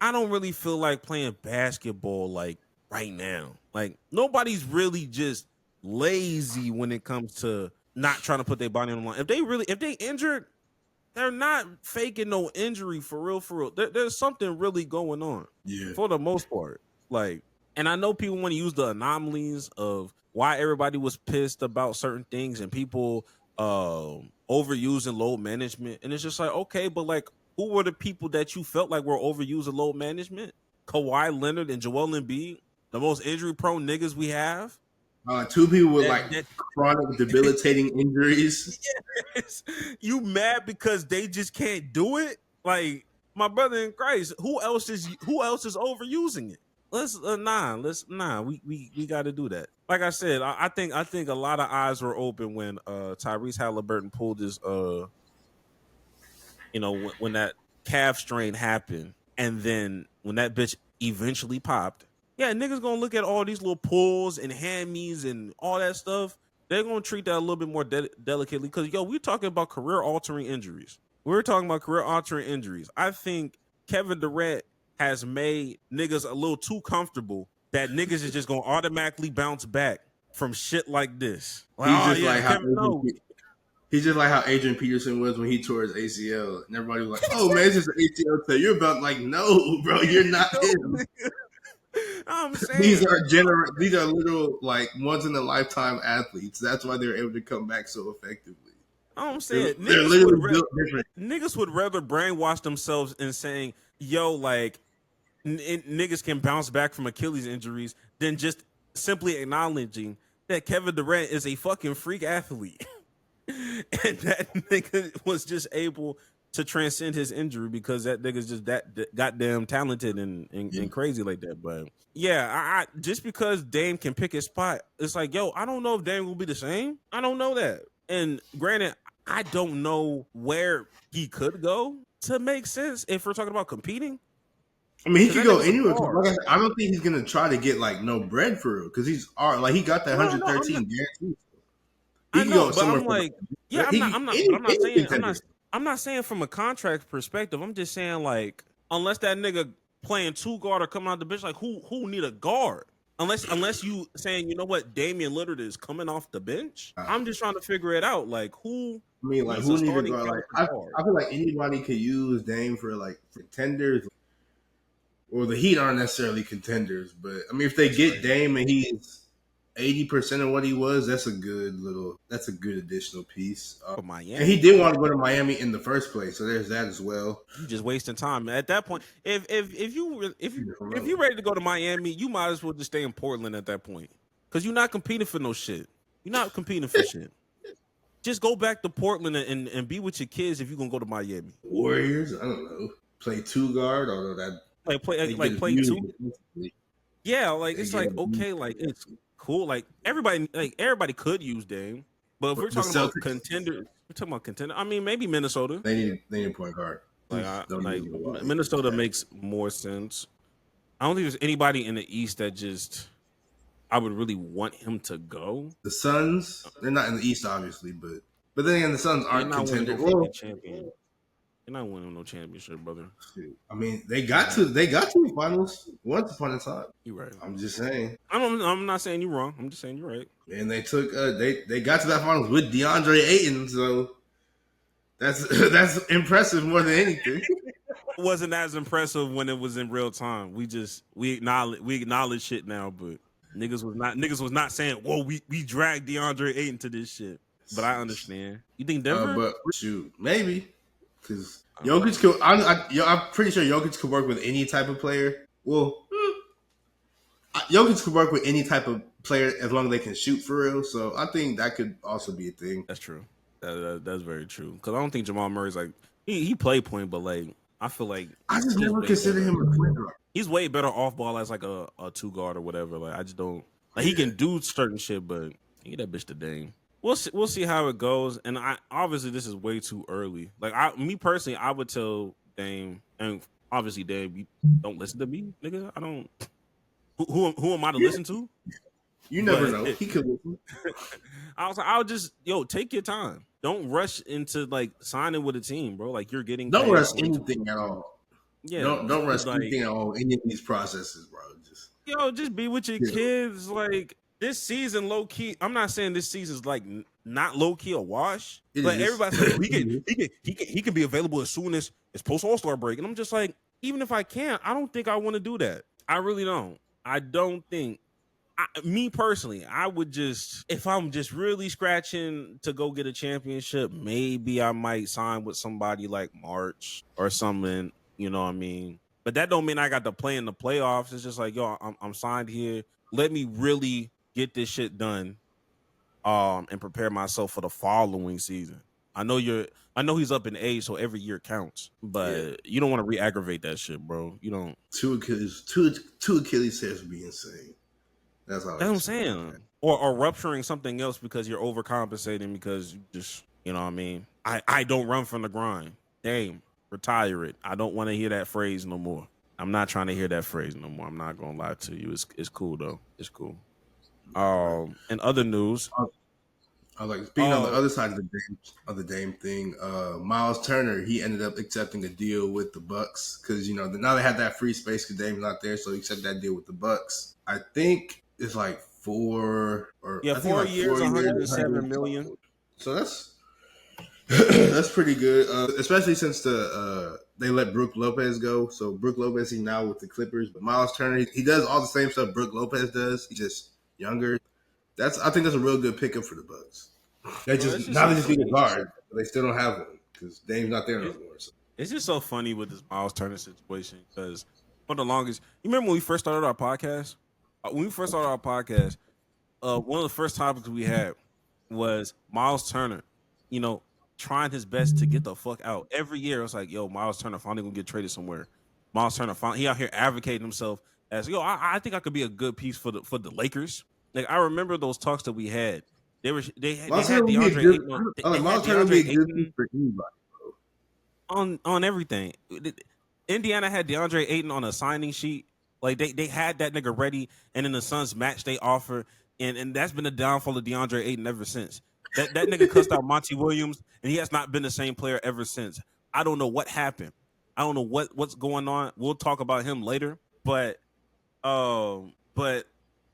don't really feel like playing basketball like right now. Like, nobody's really just lazy when it comes to not trying to put their body on the line. If they injured, they're not faking no injury for real. There's something really going on. Yeah. For the most part. Like, and I know people want to use the anomalies of why everybody was pissed about certain things and people overusing load management. And it's just like, okay, but like, who were the people that you felt like were overusing load management? Kawhi Leonard and Joel Embiid, the most injury-prone niggas we have. Two people with chronic debilitating injuries. Yes. You mad because they just can't do it? Like, my brother in Christ, who else is overusing it? We got to do that. Like I said, I think a lot of eyes were open when Tyrese Halliburton pulled his when that calf strain happened, and then when that bitch eventually popped. Yeah, niggas gonna look at all these little pulls and hammies and all that stuff. They're gonna treat that a little bit more delicately because, we're talking about career-altering injuries. I think Kevin Durant has made niggas a little too comfortable that niggas is just gonna automatically bounce back from shit like this. He's just like how Adrian Peterson was when he tore his ACL. And everybody was like, oh, man, it's just an ACL tear. You're about like, no, bro, you're not him. I'm saying these are literal like once in a lifetime athletes. That's why they're able to come back so effectively. I'm saying they're literally built different. Niggas would rather brainwash themselves in saying, yo, like niggas can bounce back from Achilles injuries than just simply acknowledging that Kevin Durant is a fucking freak athlete. And that nigga was just able to transcend his injury because that nigga's just that goddamn talented and crazy like that. But yeah, I just because Dame can pick his spot, it's like, yo, I don't know if Dame will be the same. I don't know that. And granted, I don't know where he could go to make sense if we're talking about competing. I mean, he could go anywhere. I don't think he's gonna try to get like no bread for real because he's he got that 113 guaranteed. I know, but I'm like, yeah, I'm not I'm not saying from a contract perspective. I'm just saying like unless that nigga playing 2 guard or coming out the bench, like who need a guard? Unless you saying, you know what, Damian Lillard is coming off the bench. I'm just trying to figure it out. Like who? I mean, like needs who a need to starting guard? Like caliber I feel like anybody could use Dame for like contenders. Well, the Heat aren't necessarily contenders, but I mean, if they get Dame and he's 80% of what he was, that's a good additional piece. for Miami. And he did want to go to Miami in the first place, so there's that as well. You just wasting time at that point. If you ready to go to Miami, you might as well just stay in Portland at that point because you're not competing for no shit. You're not competing for shit. Just go back to Portland and be with your kids if you're gonna go to Miami. Warriors, I don't know, play 2 guard, although that play 2. Yeah, like it's like okay, like it's cool. Like everybody could use Dame, but if we're talking about contenders, we're talking about contender. I mean, maybe Minnesota. They need a point guard. Minnesota makes more sense. I don't think there's anybody in the East that just I would really want him to go. The Suns, they're not in the East, obviously, but then again, the Suns aren't contenders. Champion. They're not winning no championship, brother. I mean, they got to the finals once upon a time. You're right. I'm just saying. I'm not saying you're wrong. I'm just saying you're right. And they took they got to that finals with DeAndre Ayton, so that's impressive more than anything. It wasn't as impressive when it was in real time. We acknowledge shit now, but niggas was not saying, "Whoa, we dragged DeAndre Ayton to this shit." But I understand. You think Denver? But shoot, maybe because Jokic could. I'm pretty sure Jokic could work with any type of player. Well, Jokic could work with any type of player as long as they can shoot for real. So I think that could also be a thing. That's true. That's very true. Because I don't think Jamal Murray's like he played point, but like I feel like I just never consider him a point guard. He's way better off ball as like a 2 guard or whatever. Like I just don't like he can do certain shit, but he that bitch to Dame. We'll see how it goes. And I obviously this is way too early. Like me personally, I would tell Dame, and obviously Dame, you don't listen to me, nigga. I don't. Who am I to listen to? You never know. He could listen. I would just take your time. Don't rush into like signing with a team, bro. Like you're getting. Don't rush anything at all. Yeah, don't rush anything at all. Any of these processes, bro. Just be with your kids. Like this season, low key. I'm not saying this season's like not low key a wash, but everybody's like he can be available as soon as it's post All-Star break, and I'm just like, even if I can't, I don't think I want to do that. I really don't. I don't think. Me personally, I would just, if I'm just really scratching to go get a championship, maybe I might sign with somebody like March or something. You know what I mean? But that don't mean I got to play in the playoffs. It's just like, I'm signed here. Let me really get this shit done, and prepare myself for the following season. I know he's up in age, so every year counts. But you don't want to re-aggravate that shit, bro. You don't. Two Achilles tears would be insane. That's what I'm saying. Or rupturing something else because you're overcompensating because you just, you know what I mean? I don't run from the grind. Damn, retire it. I don't want to hear that phrase no more. I'm not trying to hear that phrase no more. I'm not going to lie to you. It's cool, though. It's cool. In other news. I like speaking on the other side of the Dame thing. Miles Turner, he ended up accepting a deal with the Bucks because now they have that free space because Dame's not there, so he accepted that deal with the Bucks. I think it's like 4 years, $107 million. So that's pretty good, especially since they let Brook Lopez go. So Brook Lopez, he's now with the Clippers, but Miles Turner, he does all the same stuff Brook Lopez does. He's just younger. I think that's a real good pickup for the Bucks. They just need a guard, but they still don't have one because Dame's not there no more. So. It's just so funny with this Miles Turner situation because for the longest, you remember when we first started our podcast? One of the first topics we had was Miles Turner, trying his best to get the fuck out. Every year, it's like, Miles Turner finally gonna get traded somewhere. Miles Turner, he out here advocating himself as, I think I could be a good piece for the Lakers. Like I remember those talks that we had. They had DeAndre Ayton. Miles Turner would be a good piece for anybody, bro. On everything. Indiana had DeAndre Ayton on a signing sheet. Like they had that nigga ready, and then the Suns matched they offer, and that's been the downfall of DeAndre Ayton ever since. That nigga cussed out Monty Williams, and he has not been the same player ever since. I don't know what happened. I don't know what's going on. We'll talk about him later. But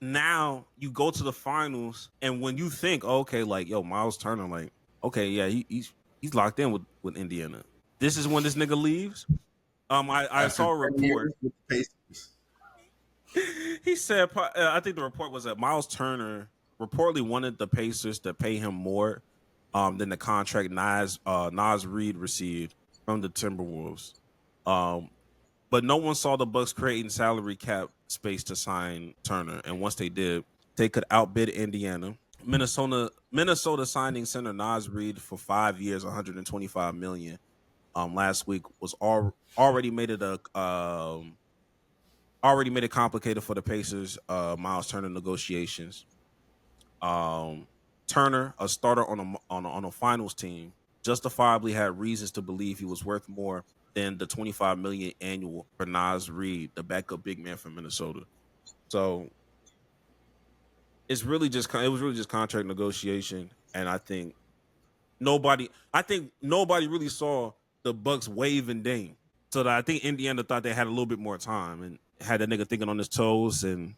now you go to the finals, and when you think, okay, like, yo, Miles Turner, like, okay, yeah, he's locked in with Indiana. This is when this nigga leaves. I saw a report. He said, I think the report was that Miles Turner reportedly wanted the Pacers to pay him more than the contract Naz Reid received from the Timberwolves. But no one saw the Bucks creating salary cap space to sign Turner. And once they did, they could outbid Indiana. Minnesota signing center Naz Reid for 5 years, $125 million. Last week was already made it complicated for the Pacers. Miles Turner negotiations. Turner, a starter on a finals team, justifiably had reasons to believe he was worth more than the $25 million annual for Naz Reid, the backup big man from Minnesota. So it was really just contract negotiation, and I think nobody really saw the Bucks wave and Dame. So that I think Indiana thought they had a little bit more time and had that nigga thinking on his toes. And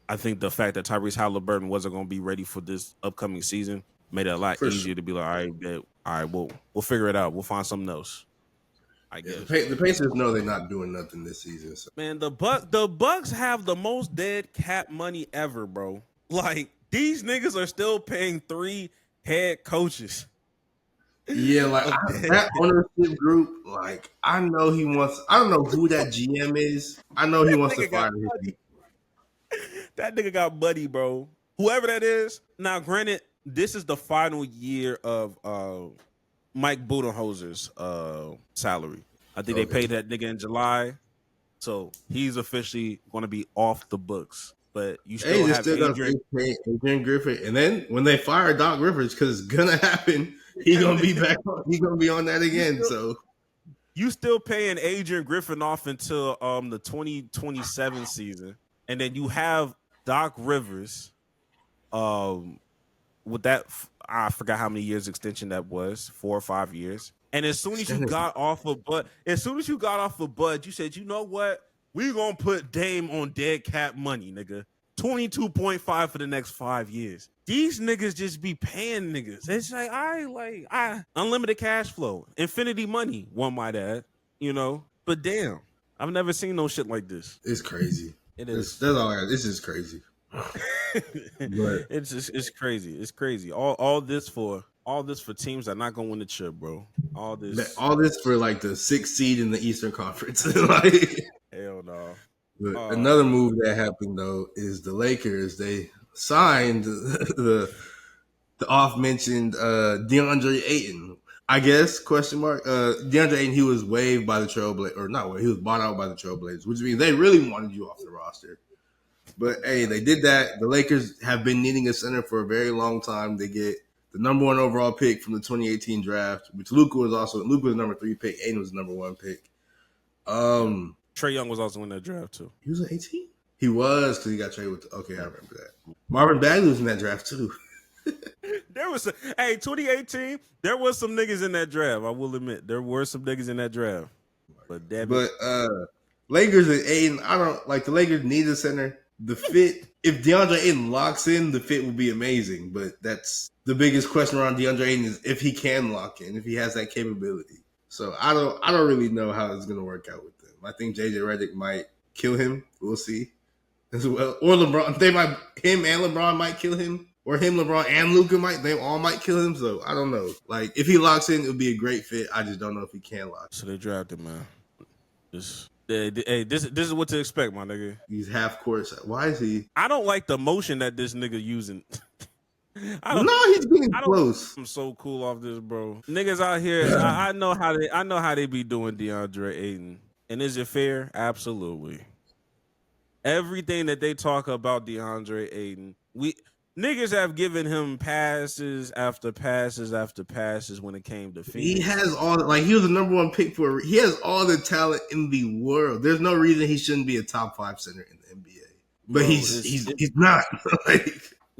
I think the fact that Tyrese Halliburton wasn't going to be ready for this upcoming season made it a lot easier to be like, all right, we'll figure it out. We'll find something else. I guess the Pacers know they're not doing nothing this season. So. Man, the Bucks have the most dead cap money ever, bro. Like, these niggas are still paying 3 head coaches. Yeah, like that ownership group, like I know he wants. I don't know who that GM is. I know he wants to fire him. That nigga got buddy, bro. Whoever that is. Now, granted, this is the final year of Mike Budenholzer's salary. I think they paid that nigga in July, so he's officially going to be off the books. But you still have Adrian Griffin, and then when they fire Doc Rivers, because it's gonna happen, he's gonna be back. He's gonna be on that again. So you still paying Adrian Griffin off until the 2027 season, and then you have Doc Rivers, with that I forgot how many years extension that was, 4 or 5 years. And as soon as you got off of Bud, you said, you know what? We gonna put Dame on dead cap money, nigga. 22.5 for the next 5 years. These niggas just be paying niggas. It's like, unlimited cash flow, infinity money, one might add, you know. But damn, I've never seen no shit like this. It's crazy. It is. That's all. This is crazy. It's crazy. It's crazy. All this for teams that are not gonna win the chip, bro. All this for like the 6th seed in the Eastern Conference. Like, hell no. But another move that happened though is the Lakers. They signed the off-mentioned DeAndre Ayton. I guess ? DeAndre Ayton, he was waived by the Trailblazers, or not waived, he was bought out by the Trailblazers, which means they really wanted you off the roster. But hey, they did that. The Lakers have been needing a center for a very long time. They get the number 1 overall pick from the 2018 draft, which Luka was the number 3 pick. Ayton was the number 1 pick. Trae Young was also in that draft too. He was an 18? He was, because he got traded with. Okay, I remember that. Marvin Bagley was in that draft too. 2018, there was some niggas in that draft. I will admit, there were some niggas in that draft. But Lakers and Ayton, I don't like the Lakers need a center. The fit, if DeAndre Ayton locks in, the fit will be amazing. But that's the biggest question around DeAndre Ayton is if he can lock in, if he has that capability. So I don't really know how it's gonna work out with them. I think JJ Redick might kill him. We'll see. As well. Or LeBron. Him and LeBron might kill him. Or him, LeBron, and Luka they all might kill him. So I don't know. Like if he locks in, it'll be a great fit. I just don't know if he can lock. So they drafted, man. This is what to expect, my nigga. He's half court. Why is he? I don't like the motion that this nigga using. He's getting close. I'm so cool off this, bro. Niggas out here, I know how they be doing DeAndre Ayton. And is it fair? Absolutely. Everything that they talk about DeAndre Ayton, niggas have given him passes after passes after passes when it came to Phoenix. He has he was the number 1 pick he has all the talent in the world. There's no reason he shouldn't be a top 5 center in the NBA. But he's not.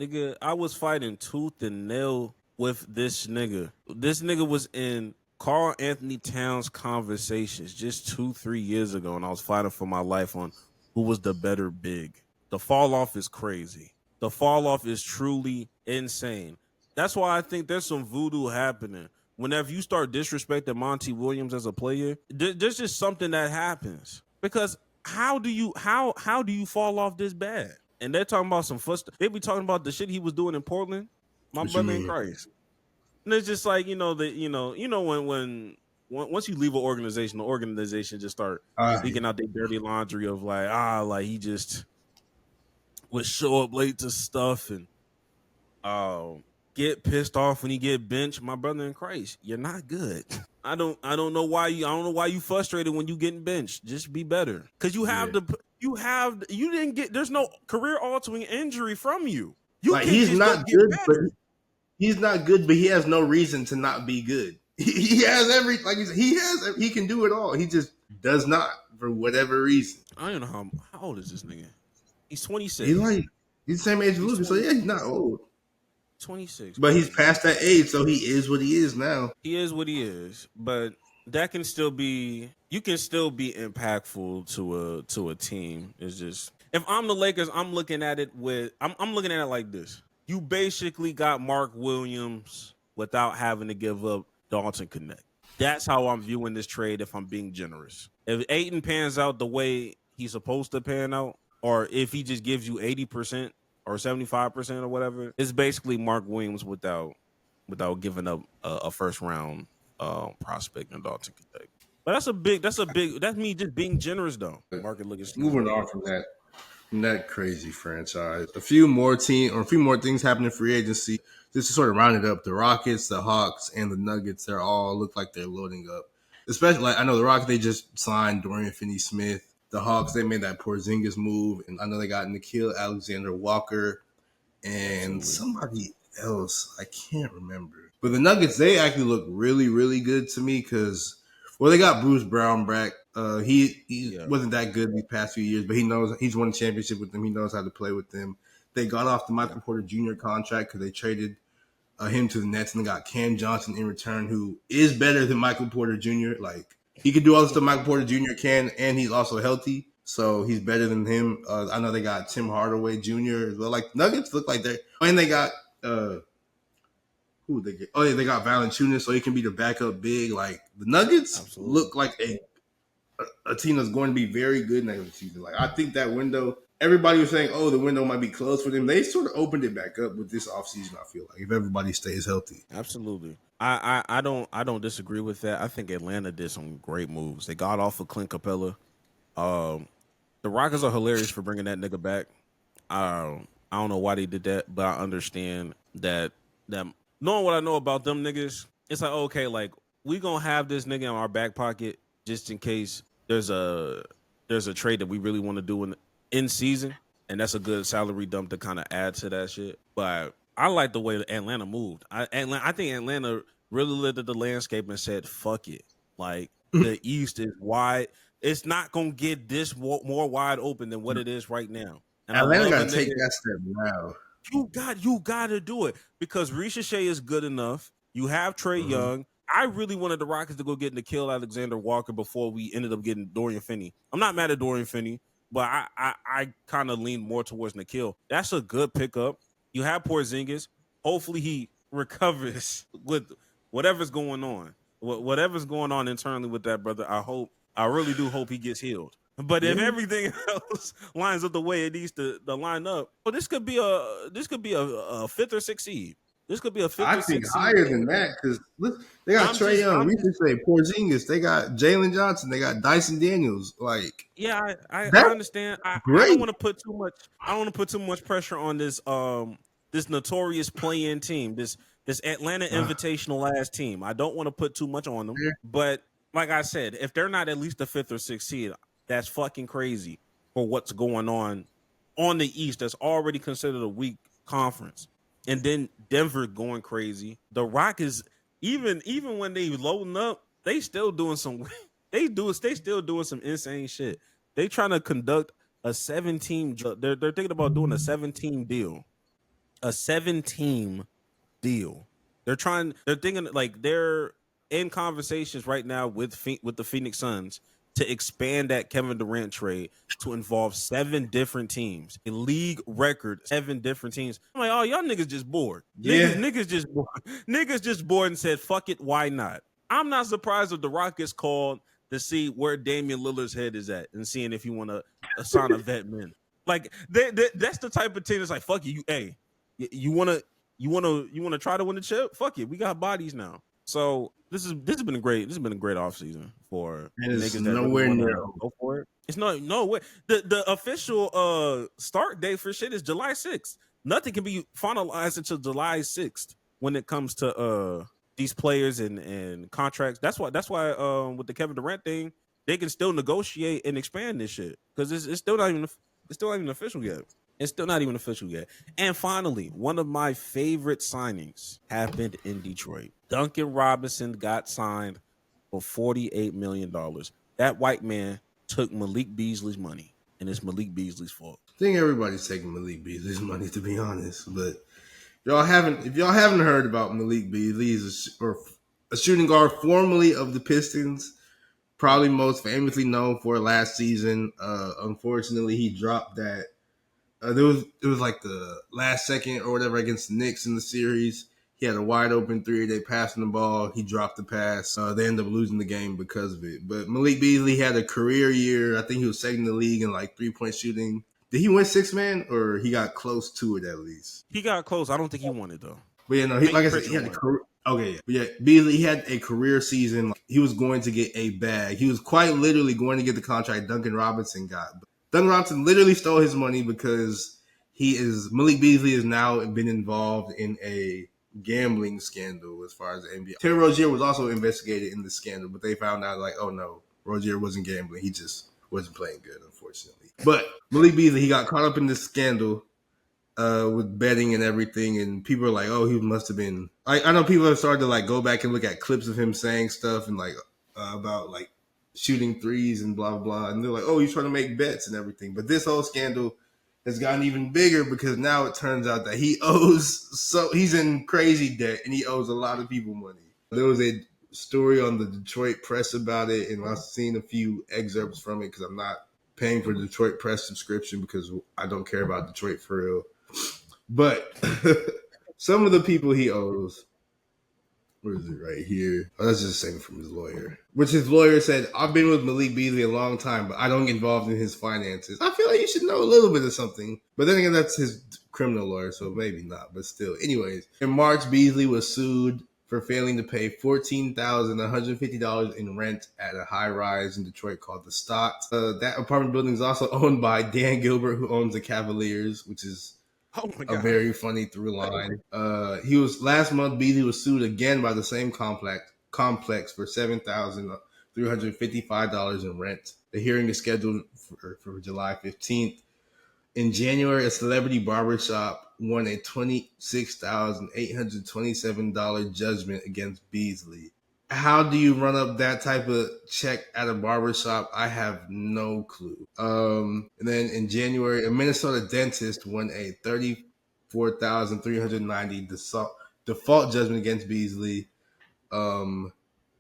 Nigga, I was fighting tooth and nail with this nigga. This nigga was in Carl Anthony Towns conversations just 2-3 years ago, and I was fighting for my life on who was the better big. The fall off is crazy. The fall off is truly insane. That's why I think there's some voodoo happening. Whenever you start disrespecting Monty Williams as a player, there's just something that happens. Because how do you fall off this bad? And they're talking about some fuss. They be talking about the shit he was doing in Portland. My What you brother in mean? Christ. And it's just like, when once you leave an organization, the organization just start leaking out their dirty laundry of like he just would show up late to stuff and get pissed off when he get benched. My brother in Christ, you're not good. I don't know why you frustrated when you getting benched. Just be better. Cause you didn't get, there's no career altering injury from you. Like he's not good, but he's not good, but he has no reason to not be good. He has he can do it all. He just does not for whatever reason. I don't know how old is this nigga? He's 26. He's the same age as Lucas, so yeah, he's not old. 26. But he's past that age, so he is what he is now. He is what he is, but that can still be, you can still be impactful to a team. It's just, if I'm the Lakers, I'm looking at it like this. You basically got Mark Williams without having to give up Dalton Connect. That's how I'm viewing this trade if I'm being generous. If Ayton pans out the way he's supposed to pan out, or if he just gives you 80% or 75% or whatever, it's basically Mark Williams without giving up a first round prospect in Dalton Connect. But that's me just being generous though. Market looking moving on from that crazy franchise. A few more things happening in free agency. Just to sort of round it up, the Rockets, the Hawks, and the Nuggets, they're all look like they're loading up. Especially, like, I know the Rockets, they just signed Dorian Finney-Smith. The Hawks, they made that Porzingis move, and I know they got Nickeil Alexander-Walker and somebody else. I can't remember. But the Nuggets, they actually look really, really good to me because, well, they got Bruce Brown back. He wasn't that good these past few years, but he knows he's won a championship with them. He knows how to play with them. They got off the Michael Porter Jr. contract because they traded him to the Nets, and they got Cam Johnson in return, who is better than Michael Porter Jr. Like, he can do all the stuff Michael Porter Jr. can, and he's also healthy, so he's better than him. I know they got Tim Hardaway Jr. as well. Like, Nuggets look like they're, and they got who they get? Oh yeah, they got Valanciunas, so he can be the backup big. Like, the Nuggets look like a team that's going to be very good next season. Like, I think that window, everybody was saying, oh, the window might be closed for them. They sort of opened it back up with this offseason, I feel like, if everybody stays healthy. Absolutely. I don't disagree with that. I think Atlanta did some great moves. They got off of Clint Capella. The Rockets are hilarious for bringing that nigga back. I don't know why they did that, but I understand that knowing what I know about them niggas, it's like, okay, like, we gonna have this nigga in our back pocket just in case there's a trade that we really want to do in season, and that's a good salary dump to kind of add to that shit. But I like the way that Atlanta moved. I think Atlanta really looked at the landscape and said, fuck it. Like, the East is wide. It's not going to get this more wide open than what it is right now. And Atlanta got to take that step now. You got to do it because Ricochet is good enough. You have Trae Young. I really wanted the Rockets to go get Nickeil Alexander-Walker before we ended up getting Dorian Finney. I'm not mad at Dorian Finney, but I kind of lean more towards Nickeil. That's a good pickup. You have Porzingis. Hopefully he recovers with whatever's going on. Whatever's going on internally with that brother, I really do hope he gets healed. But if everything else lines up the way it needs to line up, well, this could be a fifth or sixth seed. This could be a fifth. I think higher than that because they got Trae Young, Ricochet, Porzingis, they got Jalen Johnson, they got Dyson Daniels. Like, yeah, I understand. I don't want to put too much. I don't want to put too much pressure on this this notorious play-in team, this Atlanta Invitational last team. I don't want to put too much on them, but like I said, if they're not at least the fifth or sixth seed, that's fucking crazy for what's going on the East. That's already considered a weak conference. And then Denver going crazy. The Rockets, even when they loading up, they still doing some insane shit. They trying to conduct a 7-team. They're thinking about doing a 7-team deal a 7-team deal. They're thinking like they're in conversations right now with the Phoenix Suns to expand that Kevin Durant trade to involve 7 different teams, a league record 7 different teams. I'm like, oh, y'all niggas just bored. Yeah. Niggas just bored. Niggas just bored and said, fuck it, why not? I'm not surprised if the Rockets called to see where Damian Lillard's head is at and seeing if you want to assign a vet man. Like that's the type of team that's like, fuck you, hey, you want to try to win the chip? Fuck it, we got bodies now. So this has been a great offseason for niggas that nowhere really near go for it. It's no way. The official start date for shit is July 6th. Nothing can be finalized until July 6th when it comes to these players and contracts. That's why with the Kevin Durant thing, they can still negotiate and expand this shit because it's still not even official yet. It's still not even official yet. And finally, one of my favorite signings happened in Detroit. Duncan Robinson got signed for $48 million. That white man took Malik Beasley's money, and it's Malik Beasley's fault. I think everybody's taking Malik Beasley's money, to be honest. But if y'all haven't heard about Malik Beasley, he's a shooting guard formerly of the Pistons, probably most famously known for last season. Unfortunately, he dropped that. It was like the last second or whatever against the Knicks in the series. He had a wide open 3. They passed him the ball. He dropped the pass. They ended up losing the game because of it. But Malik Beasley had a career year. I think he was second in the league in like 3-point shooting. Did he win 6-man or he got close to it at least? He got close. I don't think he won it though. But yeah, no, like I said, he had a career. Okay, yeah. But yeah, Beasley, he had a career season. Like, he was going to get a bag. He was quite literally going to get the contract Duncan Robinson got. But Duncan Robinson literally stole his money because Malik Beasley has now been involved in a gambling scandal as far as the NBA. Terry Rozier was also investigated in the scandal, but they found out like, oh no, Rozier wasn't gambling. He just wasn't playing good, unfortunately. But Malik Beasley, he got caught up in this scandal with betting and everything, and people are like, oh, he must have been. I know people have started to like go back and look at clips of him saying stuff and like about like shooting threes and blah, blah, blah. And they're like, oh, he's trying to make bets and everything. But this whole scandal has gotten even bigger because now it turns out that he's in crazy debt and he owes a lot of people money. There was a story on the Detroit Press about it, and I've seen a few excerpts from it because I'm not paying for the Detroit Press subscription because I don't care about Detroit for real. But some of the people he owes, where is it right here? Oh, that's just a statement from his lawyer. Which his lawyer said, I've been with Malik Beasley a long time, but I don't get involved in his finances. I feel like you should know a little bit of something. But then again, that's his criminal lawyer, so maybe not. But still. Anyways, in March, Beasley was sued for failing to pay $14,150 in rent at a high-rise in Detroit called The Stocks. That apartment building is also owned by Dan Gilbert, who owns the Cavaliers, which is a very funny through line. Last month, Beasley was sued again by the same complex for $7,355 in rent. The hearing is scheduled for July 15th. In January, a celebrity barbershop won a $26,827 judgment against Beasley. How do you run up that type of check at a barbershop? I have no clue. And then in January, a Minnesota dentist won a $34,390 default judgment against Beasley. And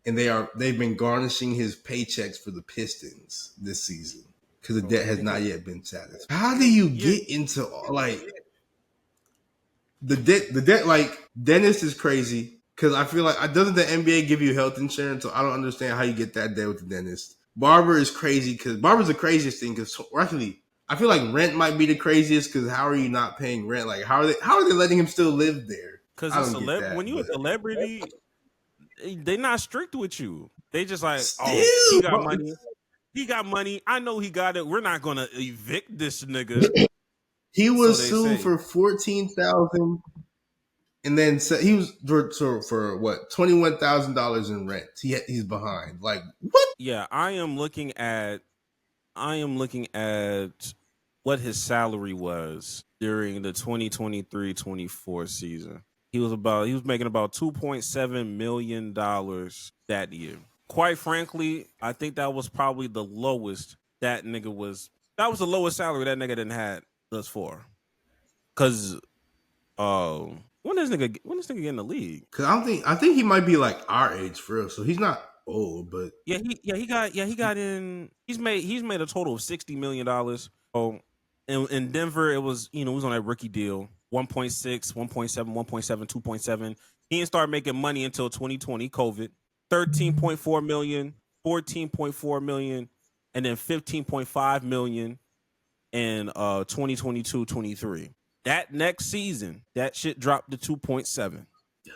they've been garnishing his paychecks for the Pistons this season because the debt has not yet been satisfied. How do you get into like the debt? Like, dentist is crazy. Because I feel like, doesn't the NBA give you health insurance? So I don't understand how you get that debt with the dentist. Barber is crazy because barber's the craziest thing. Because actually, I feel like rent might be the craziest. Because how are you not paying rent? Like, how are they letting him still live there? Because when you're a celebrity, they're not strict with you. They just like, he got money. He got money. I know he got it. We're not gonna evict this nigga. He was sued for $14,000. And then he was for what, $21,000 in rent. He's behind. Like, what? Yeah, I am looking at what his salary was during the 2023-24 season. He was making about $2.7 million that year. Quite frankly, I think that was probably the lowest that nigga was. That was the lowest salary that nigga didn't had thus far. Because When this nigga get in the league? Cause I think he might be like our age for real. So he's not old, but He got in. He's made a total of $60 million. Oh, in Denver, it was he was on that rookie deal, 1.6, 1.7, 1.7, 2.7. He didn't start making money until 2020, COVID. 13.4 million, 14.4 million, and then 15.5 million in 2022-23. That next season, that shit dropped to 2.7.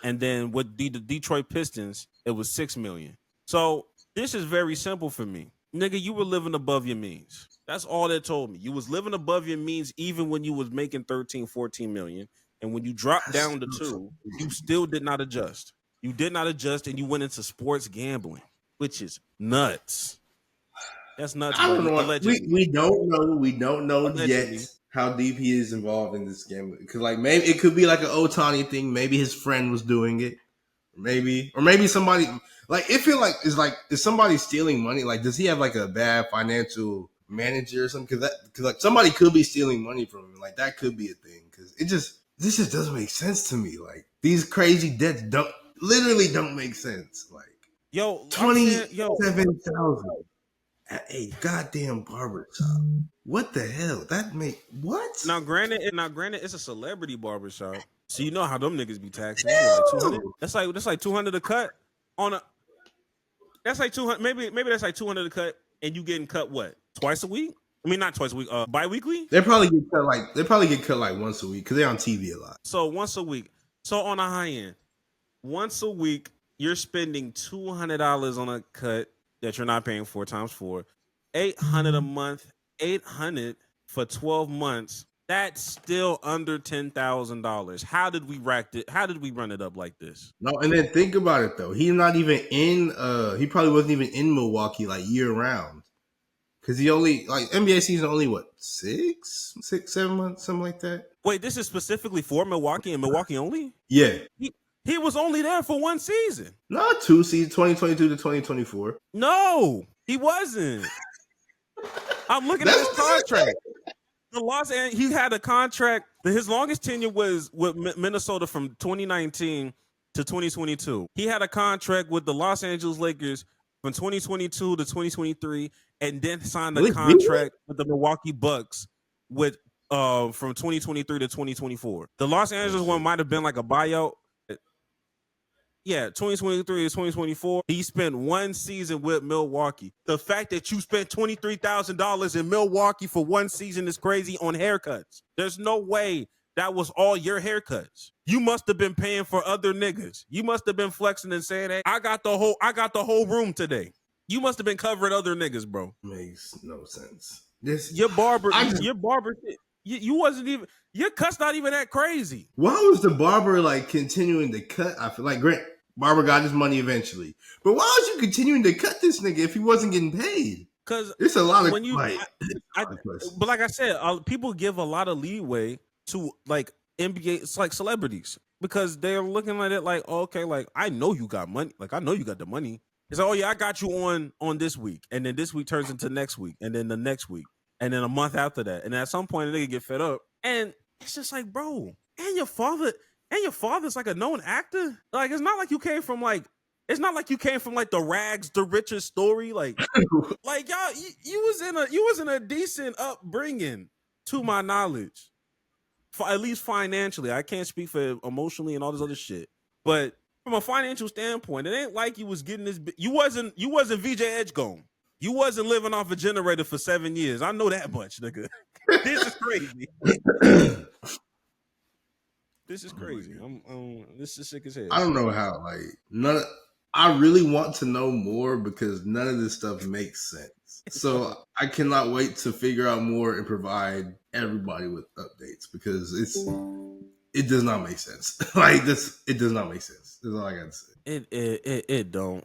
And then with the Detroit Pistons, it was 6 million. So this is very simple for me. Nigga, you were living above your means. That's all they told me. You was living above your means even when you was making 13, 14 million. And when you dropped down to 2, you still did not adjust. You did not adjust and you went into sports gambling, which is nuts. That's nuts. I don't know. We don't know Allegedly. yet how deep he is involved in this game. Because like maybe it could be like an Otani thing. Maybe his friend was doing it. Or maybe somebody like it feel like is somebody stealing money? Like does he have like a bad financial manager or something? Because like somebody could be stealing money from him. Like that could be a thing. Because this just doesn't make sense to me. Like these crazy debts don't make sense. Like 27,000 at a goddamn barbershop. What the hell? What? Now, granted, it's a celebrity barbershop, so you know how them niggas be taxing. Like 200. That's like 200 a cut on a. That's like 200. Maybe that's like 200 a cut, and you getting cut what? Twice a week? I mean, not twice a week. Bi-weekly? They probably get cut like once a week because they're on TV a lot. So once a week. So on a high end, once a week, you're spending $200 on a cut that you're not paying 4 times 4, $800 a month, $800 for 12 months. That's still under $10,000. How did we run it up like this? No, and then think about it though. He's not even in. He probably wasn't even in Milwaukee like year round because he only like NBA season only what 6, 7 months, something like that. Wait, this is specifically for Milwaukee and Milwaukee only? Yeah. He was only there for 1 season. No, 2 seasons, 2022 to 2024. No, he wasn't. I'm looking at his contract. He had a contract. His longest tenure was with Minnesota from 2019 to 2022. He had a contract with the Los Angeles Lakers from 2022 to 2023, and then signed a contract with the Milwaukee Bucks with from 2023 to 2024. The Los Angeles one might have been like a buyout. Yeah, 2023 to 2024. He spent 1 season with Milwaukee. The fact that you spent $23,000 in Milwaukee for 1 season is crazy on haircuts. There's no way that was all your haircuts. You must have been paying for other niggas. You must have been flexing and saying, "Hey, I got the whole room today." You must have been covering other niggas, bro. Makes no sense. Your barber shit. You wasn't even, your cut's not even that crazy. Why was the barber like continuing to cut? I feel like Grant Barber got his money eventually, but why was you continuing to cut this nigga if he wasn't getting paid? Because it's a lot of when you, but like I said, people give a lot of leeway to like NBA, it's like celebrities because they're looking at it like, oh, okay, like I know you got money, like I know you got the money. It's like, oh yeah, I got you on this week, and then this week turns into next week, and then the next week, and then a month after that, and at some point they get fed up, and it's just like, bro, and your father's like a known actor. Like it's not like you came from like the rags to riches story. Like like y'all, you was in a decent upbringing, to my knowledge, for at least financially. I can't speak for emotionally and all this other shit, but from a financial standpoint, it ain't like you was getting this. You wasn't VJ Edgecombe. You wasn't living off a generator for 7 years. I know that much, nigga. This is crazy. This is crazy. This is sick as hell. I don't know how. Like I really want to know more because none of this stuff makes sense. So I cannot wait to figure out more and provide everybody with updates because it does not make sense. Like this, it does not make sense. That's all I gotta say. It don't.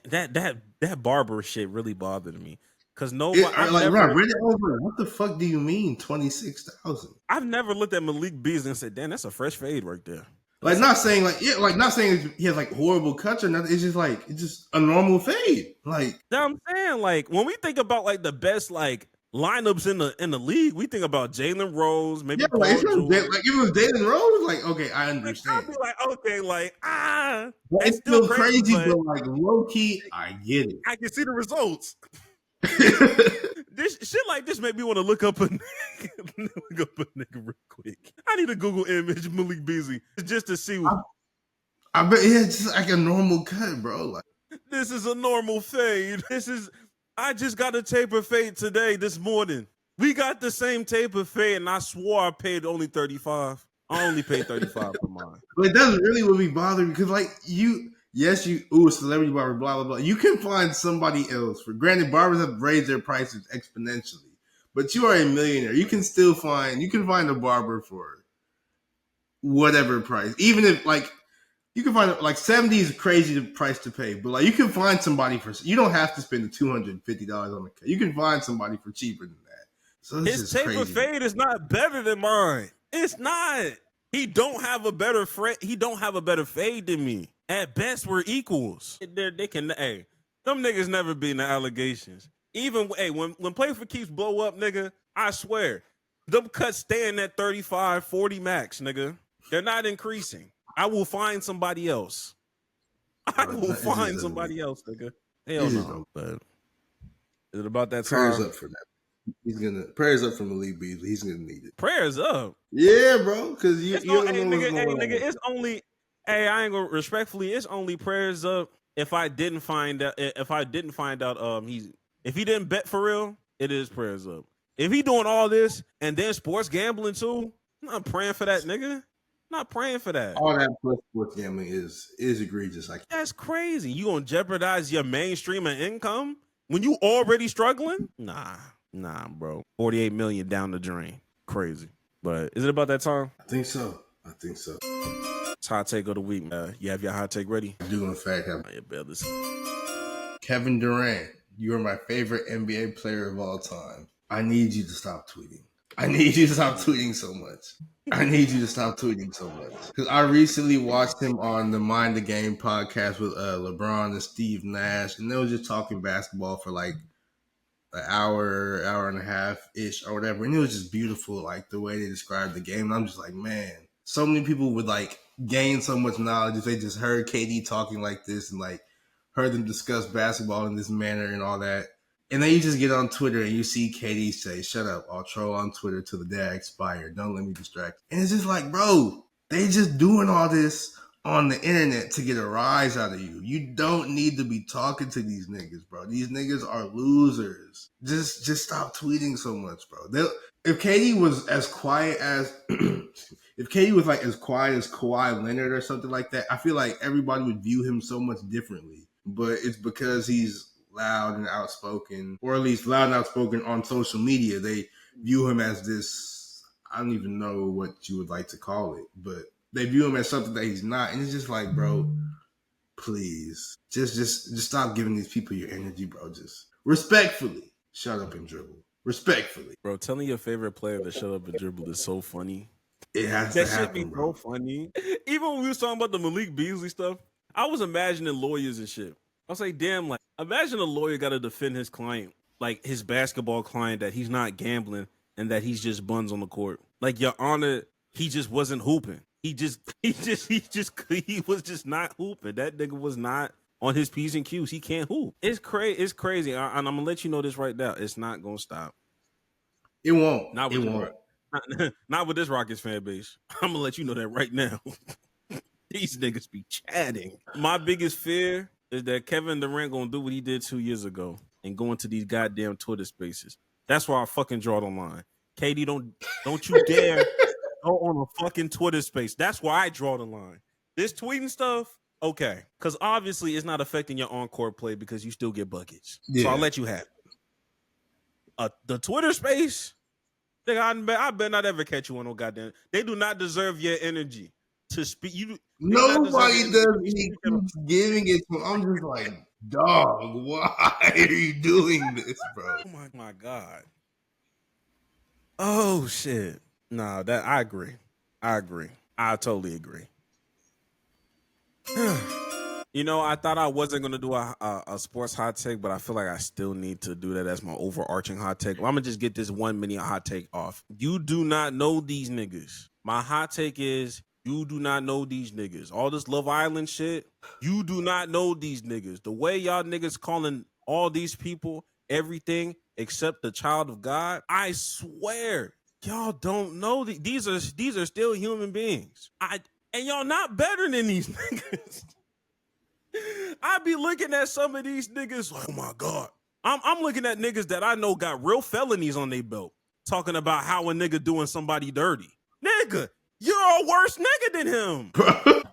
That barber shit really bothered me. Cause I read it over. What the fuck do you mean 26,000? I've never looked at Malik Beasley and said, "Damn, that's a fresh fade right there." Not saying he has like horrible cuts or nothing. It's just a normal fade. Like I'm saying, like when we think about like the best like lineups in the league. We think about Jalen Rose, maybe Yeah, Paul like, George. like if it was Jalen Rose, like okay, I Like, I'd understand. be like, okay, like But it's it's still still crazy, crazy, but but like low key, I get it. I can see the results. This shit like this made me want to look up a nigga real quick. I need to Google image Malik Beasley just to see. I bet yeah, it's just like a normal cut, bro. Like This is a normal fade. I just got a taper fade today, this morning. We got the same taper fade, and I swore I paid only 35. I only paid 35 for mine. but it doesn't really would be bothering because like celebrity barber, blah blah blah. You can find somebody else. For granted, barbers have raised their prices exponentially, but you are a millionaire. You can find a barber for whatever price, even if like you can find like 70 is a crazy price to pay, but like you can find somebody for you don't have to spend the $250 on the cut. You can find somebody for cheaper than that. So this His is taper crazy. fade is not better than mine. It's not. He don't have a better fade than me. At best, we're equals. They can them niggas never be in the allegations. Even when Play for Keeps blow up, nigga, I swear, them cuts staying at 35, 40 max, nigga. They're not increasing. I will find somebody else. I will find somebody else, nigga. Hell no. But is it about that time? Prayers up for that. Prayers up for Malik Beasley. He's gonna need it. Prayers up. Yeah, bro. Because you don't know nigga, it's only. Hey, I ain't gonna respectfully. It's only prayers up if I didn't find out. If I didn't find out, if he didn't bet for real, it is prayers up. If he doing all this and then sports gambling too, I'm not praying for that, nigga. Not praying for that. All that plus sports gambling is egregious. Like that's crazy. You gonna jeopardize your mainstream and income when you already struggling? Nah, bro. 48 million down the drain. Crazy. But is it about that time? I think so. It's hot take of the week. You have your hot take ready? I do in fact have this. Kevin Durant. You are my favorite NBA player of all time. I need you to stop tweeting. I need you to stop tweeting so much. Because I recently watched him on the Mind the Game podcast with LeBron and Steve Nash, and they were just talking basketball for like an hour and a half ish or whatever, and it was just beautiful, like the way they described the game. And I'm just like, man, so many people would like gain so much knowledge if they just heard KD talking like this and like heard them discuss basketball in this manner and all that. And then you just get on Twitter and you see KD say, shut up, I'll troll on Twitter till the day I expire. Don't let me distract you. And it's just like, bro, they just doing all this on the internet to get a rise out of you. You don't need to be talking to these niggas, bro. These niggas are losers. Just stop tweeting so much, bro. If KD was as quiet as if KD was like as quiet as Kawhi Leonard or something like that, I feel like everybody would view him so much differently. But it's because he's loud and outspoken, or at least loud and outspoken on social media. They view him as this, I don't even know what you would like to call it, but they view him as something that he's not. And it's just like, bro, please, just stop giving these people your energy, bro. Just respectfully, shut up and dribble. Respectfully. Bro, telling your favorite player to shut up and dribble is so funny. It has to happen, that shit be bro. so funny. Even when we was talking about the Malik Beasley stuff, I was imagining lawyers and shit. I was like, damn, like, imagine a lawyer got to defend his client, like his basketball client, that he's not gambling and that he's just buns on the court. Like, Your Honor, he just wasn't hooping. He was just not hooping. That nigga was not on his P's and Q's. He can't hoop. It's crazy. And I'm gonna let you know this right now. It's not gonna stop. It won't. Not with this Rockets fan base. I'm gonna let you know that right now. These niggas be chatting. My biggest fear is that Kevin Durant gonna do what he did 2 years ago and go into these goddamn Twitter spaces. That's why I fucking draw the line. KD, don't you dare go on a fucking Twitter space. That's why I draw the line. This tweeting stuff, okay, because obviously it's not affecting your on-court play because you still get buckets. Yeah. So I'll let you have it. The Twitter space, nigga, I bet not ever catch you on no goddamn. They do not deserve your energy to speak. Nobody does. He keeps giving it to him. I'm just like, dog, why are you doing this, bro? Oh my God. Oh shit. Nah, that I agree. I totally agree. You know, I thought I wasn't gonna do a sports hot take, but I feel like I still need to do that as my overarching hot take. I'm gonna just get this 1 minute hot take off. You do not know these niggas. My hot take is you do not know these niggas. All this Love Island shit, you do not know these niggas. The way y'all niggas calling all these people everything except the child of God, I swear y'all don't know these are still human beings. And y'all not better than these niggas. I be looking at some of these niggas like, oh my God. I'm looking at niggas that I know got real felonies on their belt, talking about how a nigga doing somebody dirty. Nigga, you're a worse nigga than him. Fuck?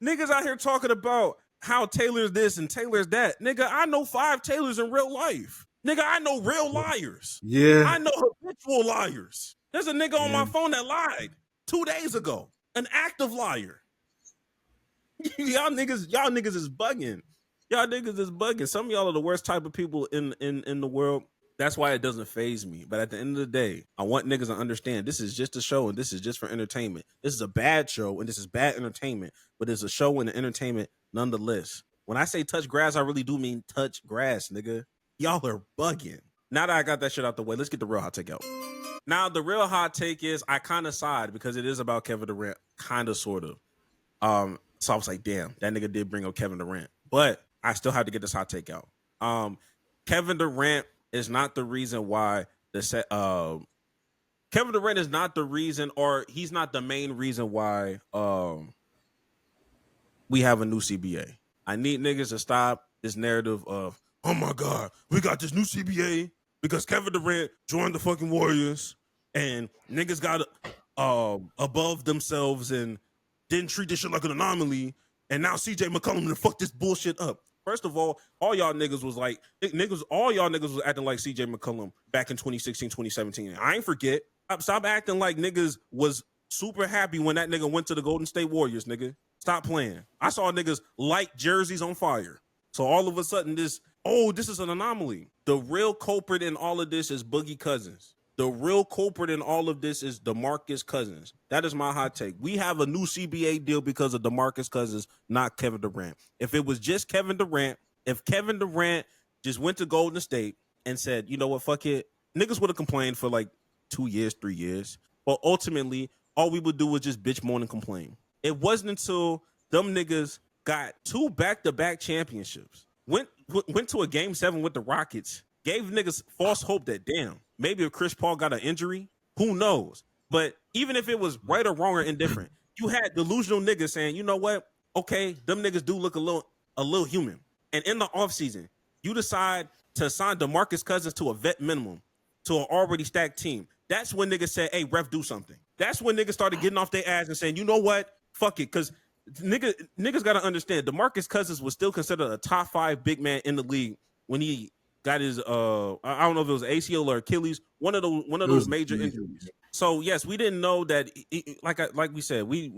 Niggas out here talking about how Taylor's this and Taylor's that. Nigga, I know 5 Taylors in real life. Nigga, I know real liars. Yeah. I know habitual liars. There's a nigga on my phone that lied 2 days ago. An active liar. y'all niggas is bugging. Y'all niggas is bugging. Some of y'all are the worst type of people in the world. That's why it doesn't faze me. But at the end of the day, I want niggas to understand this is just a show and this is just for entertainment. This is a bad show and this is bad entertainment, but it's a show and an entertainment nonetheless. When I say touch grass, I really do mean touch grass, nigga. Y'all are bugging. Now that I got that shit out the way, let's get the real hot take out. Now, the real hot take is I kind of side because it is about Kevin Durant, kind of, sort of. So I was like, damn, that nigga did bring up Kevin Durant. But I still had to get this hot take out. Kevin Durant is not the reason why Kevin Durant is not the reason, or he's not the main reason why we have a new CBA. I need niggas to stop this narrative of, oh my God, we got this new CBA because Kevin Durant joined the fucking Warriors and niggas got above themselves and didn't treat this shit like an anomaly, and now CJ McCollum to fuck this bullshit up. First of all y'all niggas was like, all y'all niggas was acting like CJ McCollum back in 2016, 2017. I ain't forget. Stop acting like niggas was super happy when that nigga went to the Golden State Warriors, nigga. Stop playing. I saw niggas light jerseys on fire. So all of a sudden this is an anomaly. The real culprit in all of this is Boogie Cousins. The real culprit in all of this is DeMarcus Cousins. That is my hot take. We have a new CBA deal because of DeMarcus Cousins, not Kevin Durant. If it was just Kevin Durant, if Kevin Durant just went to Golden State and said, you know what, fuck it, niggas would have complained for like 2 years, 3 years. But ultimately, all we would do was just bitch, moan, and complain. It wasn't until them niggas got 2 back-to-back championships, went to a Game 7 with the Rockets, gave niggas false hope that, damn, maybe if Chris Paul got an injury, who knows? But even if it was right or wrong or indifferent, you had delusional niggas saying, you know what? Okay, them niggas do look a little human. And in the offseason, you decide to assign DeMarcus Cousins to a vet minimum to an already stacked team. That's when niggas said, hey, ref, do something. That's when niggas started getting off their ass and saying, you know what? Fuck it. Because niggas got to understand, DeMarcus Cousins was still considered a top 5 big man in the league when he got his I don't know if it was ACL or Achilles, one of those major injuries. So yes, we didn't know that. Like we said, we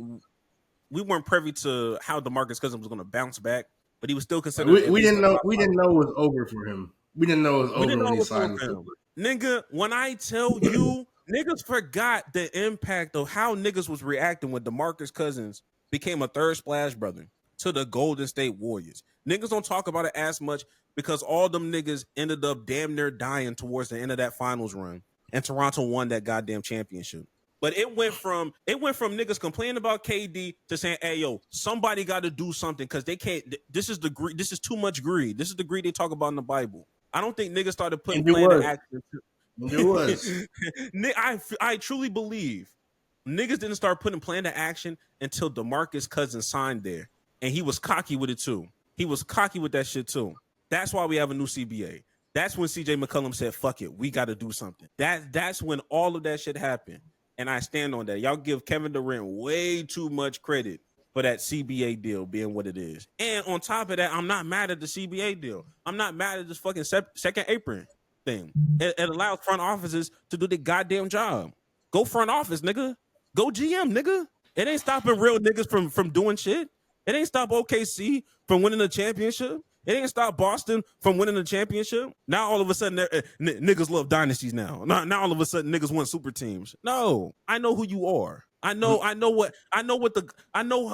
weren't privy to how DeMarcus Cousins was going to bounce back, but he was still considered. We didn't know. We didn't know it was over for him. We didn't know it was over when he signed him. Nigga, when I tell you, niggas forgot the impact of how niggas was reacting when DeMarcus Cousins became a third splash brother to the Golden State Warriors. Niggas don't talk about it as much because all them niggas ended up damn near dying towards the end of that finals run, and Toronto won that goddamn championship. But it went from niggas complaining about KD to saying, hey, yo, somebody got to do something because they can't. This is too much greed. This is the greed they talk about in the Bible. I don't think niggas started putting plan to action. It was. I truly believe niggas didn't start putting plan to action until DeMarcus Cousins signed there. And he was cocky with it too. He was cocky with that shit too. That's why we have a new CBA. That's when CJ McCollum said, fuck it, we got to do something. That's when all of that shit happened. And I stand on that. Y'all give Kevin Durant way too much credit for that CBA deal being what it is. And on top of that, I'm not mad at the CBA deal. I'm not mad at this fucking second apron thing. It allows front offices to do the goddamn job. Go front office, nigga. Go GM, nigga. It ain't stopping real niggas from doing shit. It ain't stop OKC from winning the championship. It ain't stop Boston from winning the championship. Now all of a sudden niggas love dynasties now. Now all of a sudden niggas want super teams. No, I know who you are. I know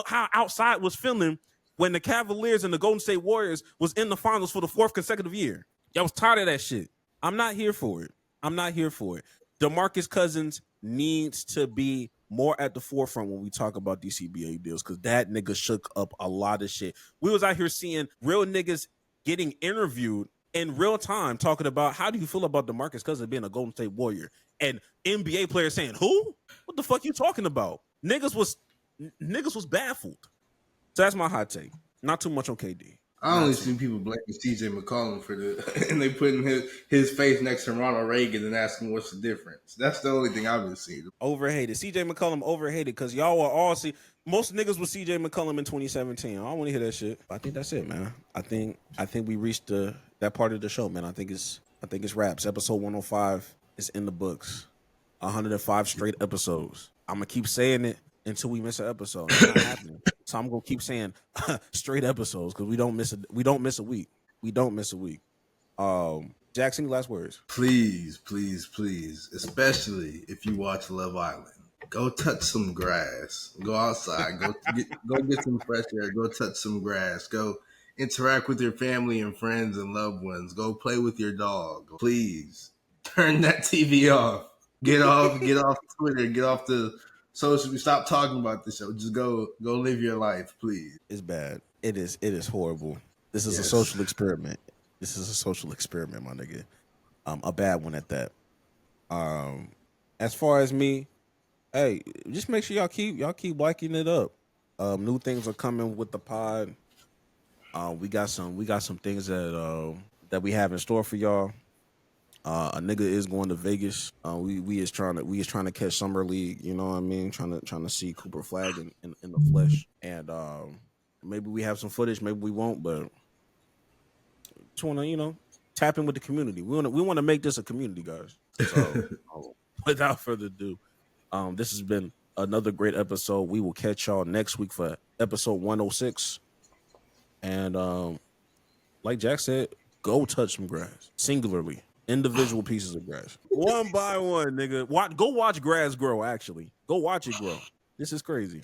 how outside was feeling when the Cavaliers and the Golden State Warriors was in the finals for the 4th consecutive year. Y'all was tired of that shit. I'm not here for it. DeMarcus Cousins needs to be more at the forefront when we talk about these CBA deals, because that nigga shook up a lot of shit. We was out here seeing real niggas getting interviewed in real time talking about, how do you feel about DeMarcus Cousins being a Golden State Warrior? And NBA players saying, who? What the fuck you talking about? Niggas was baffled. So that's my hot take. Not too much on KD. I only seen people blaming CJ McCollum for and they putting his face next to Ronald Reagan and asking what's the difference. That's the only thing I've been seeing. Overhated. CJ McCollum overhated because y'all were all most niggas with CJ McCollum in 2017. I don't want to hear that shit. I think that's it, man. I think we reached that part of the show, man. I think it's wraps. Episode 105 is in the books. 105 straight episodes. I'm gonna keep saying it until we miss an episode. It's not happening. So I'm gonna keep saying straight episodes because we don't miss a week. Jackson, last words. Please, especially if you watch Love Island, go touch some grass. Go outside. Go get some fresh air. Go touch some grass. Go interact with your family and friends and loved ones. Go play with your dog. Please turn that TV off. Get off Twitter. Get off the social. Stop talking about the show. Just go live your life, please. It's bad. It is horrible. This is a social experiment. My nigga. A bad one at that. As far as me, hey, just make sure y'all keep liking it up. New things are coming with the pod. We got some things that we have in store for y'all. A nigga is going to Vegas. We is trying to catch Summer League. You know what I mean? Trying to see Cooper Flag in the flesh. And maybe we have some footage. Maybe we won't. But just want to tap in with the community. We want to make this a community, guys. So without further ado, this has been another great episode. We will catch y'all next week for episode 106. And like Jack said, go touch some grass. Singularly. Individual pieces of grass. One by one, nigga. Go watch grass grow, actually. Go watch it grow. This is crazy.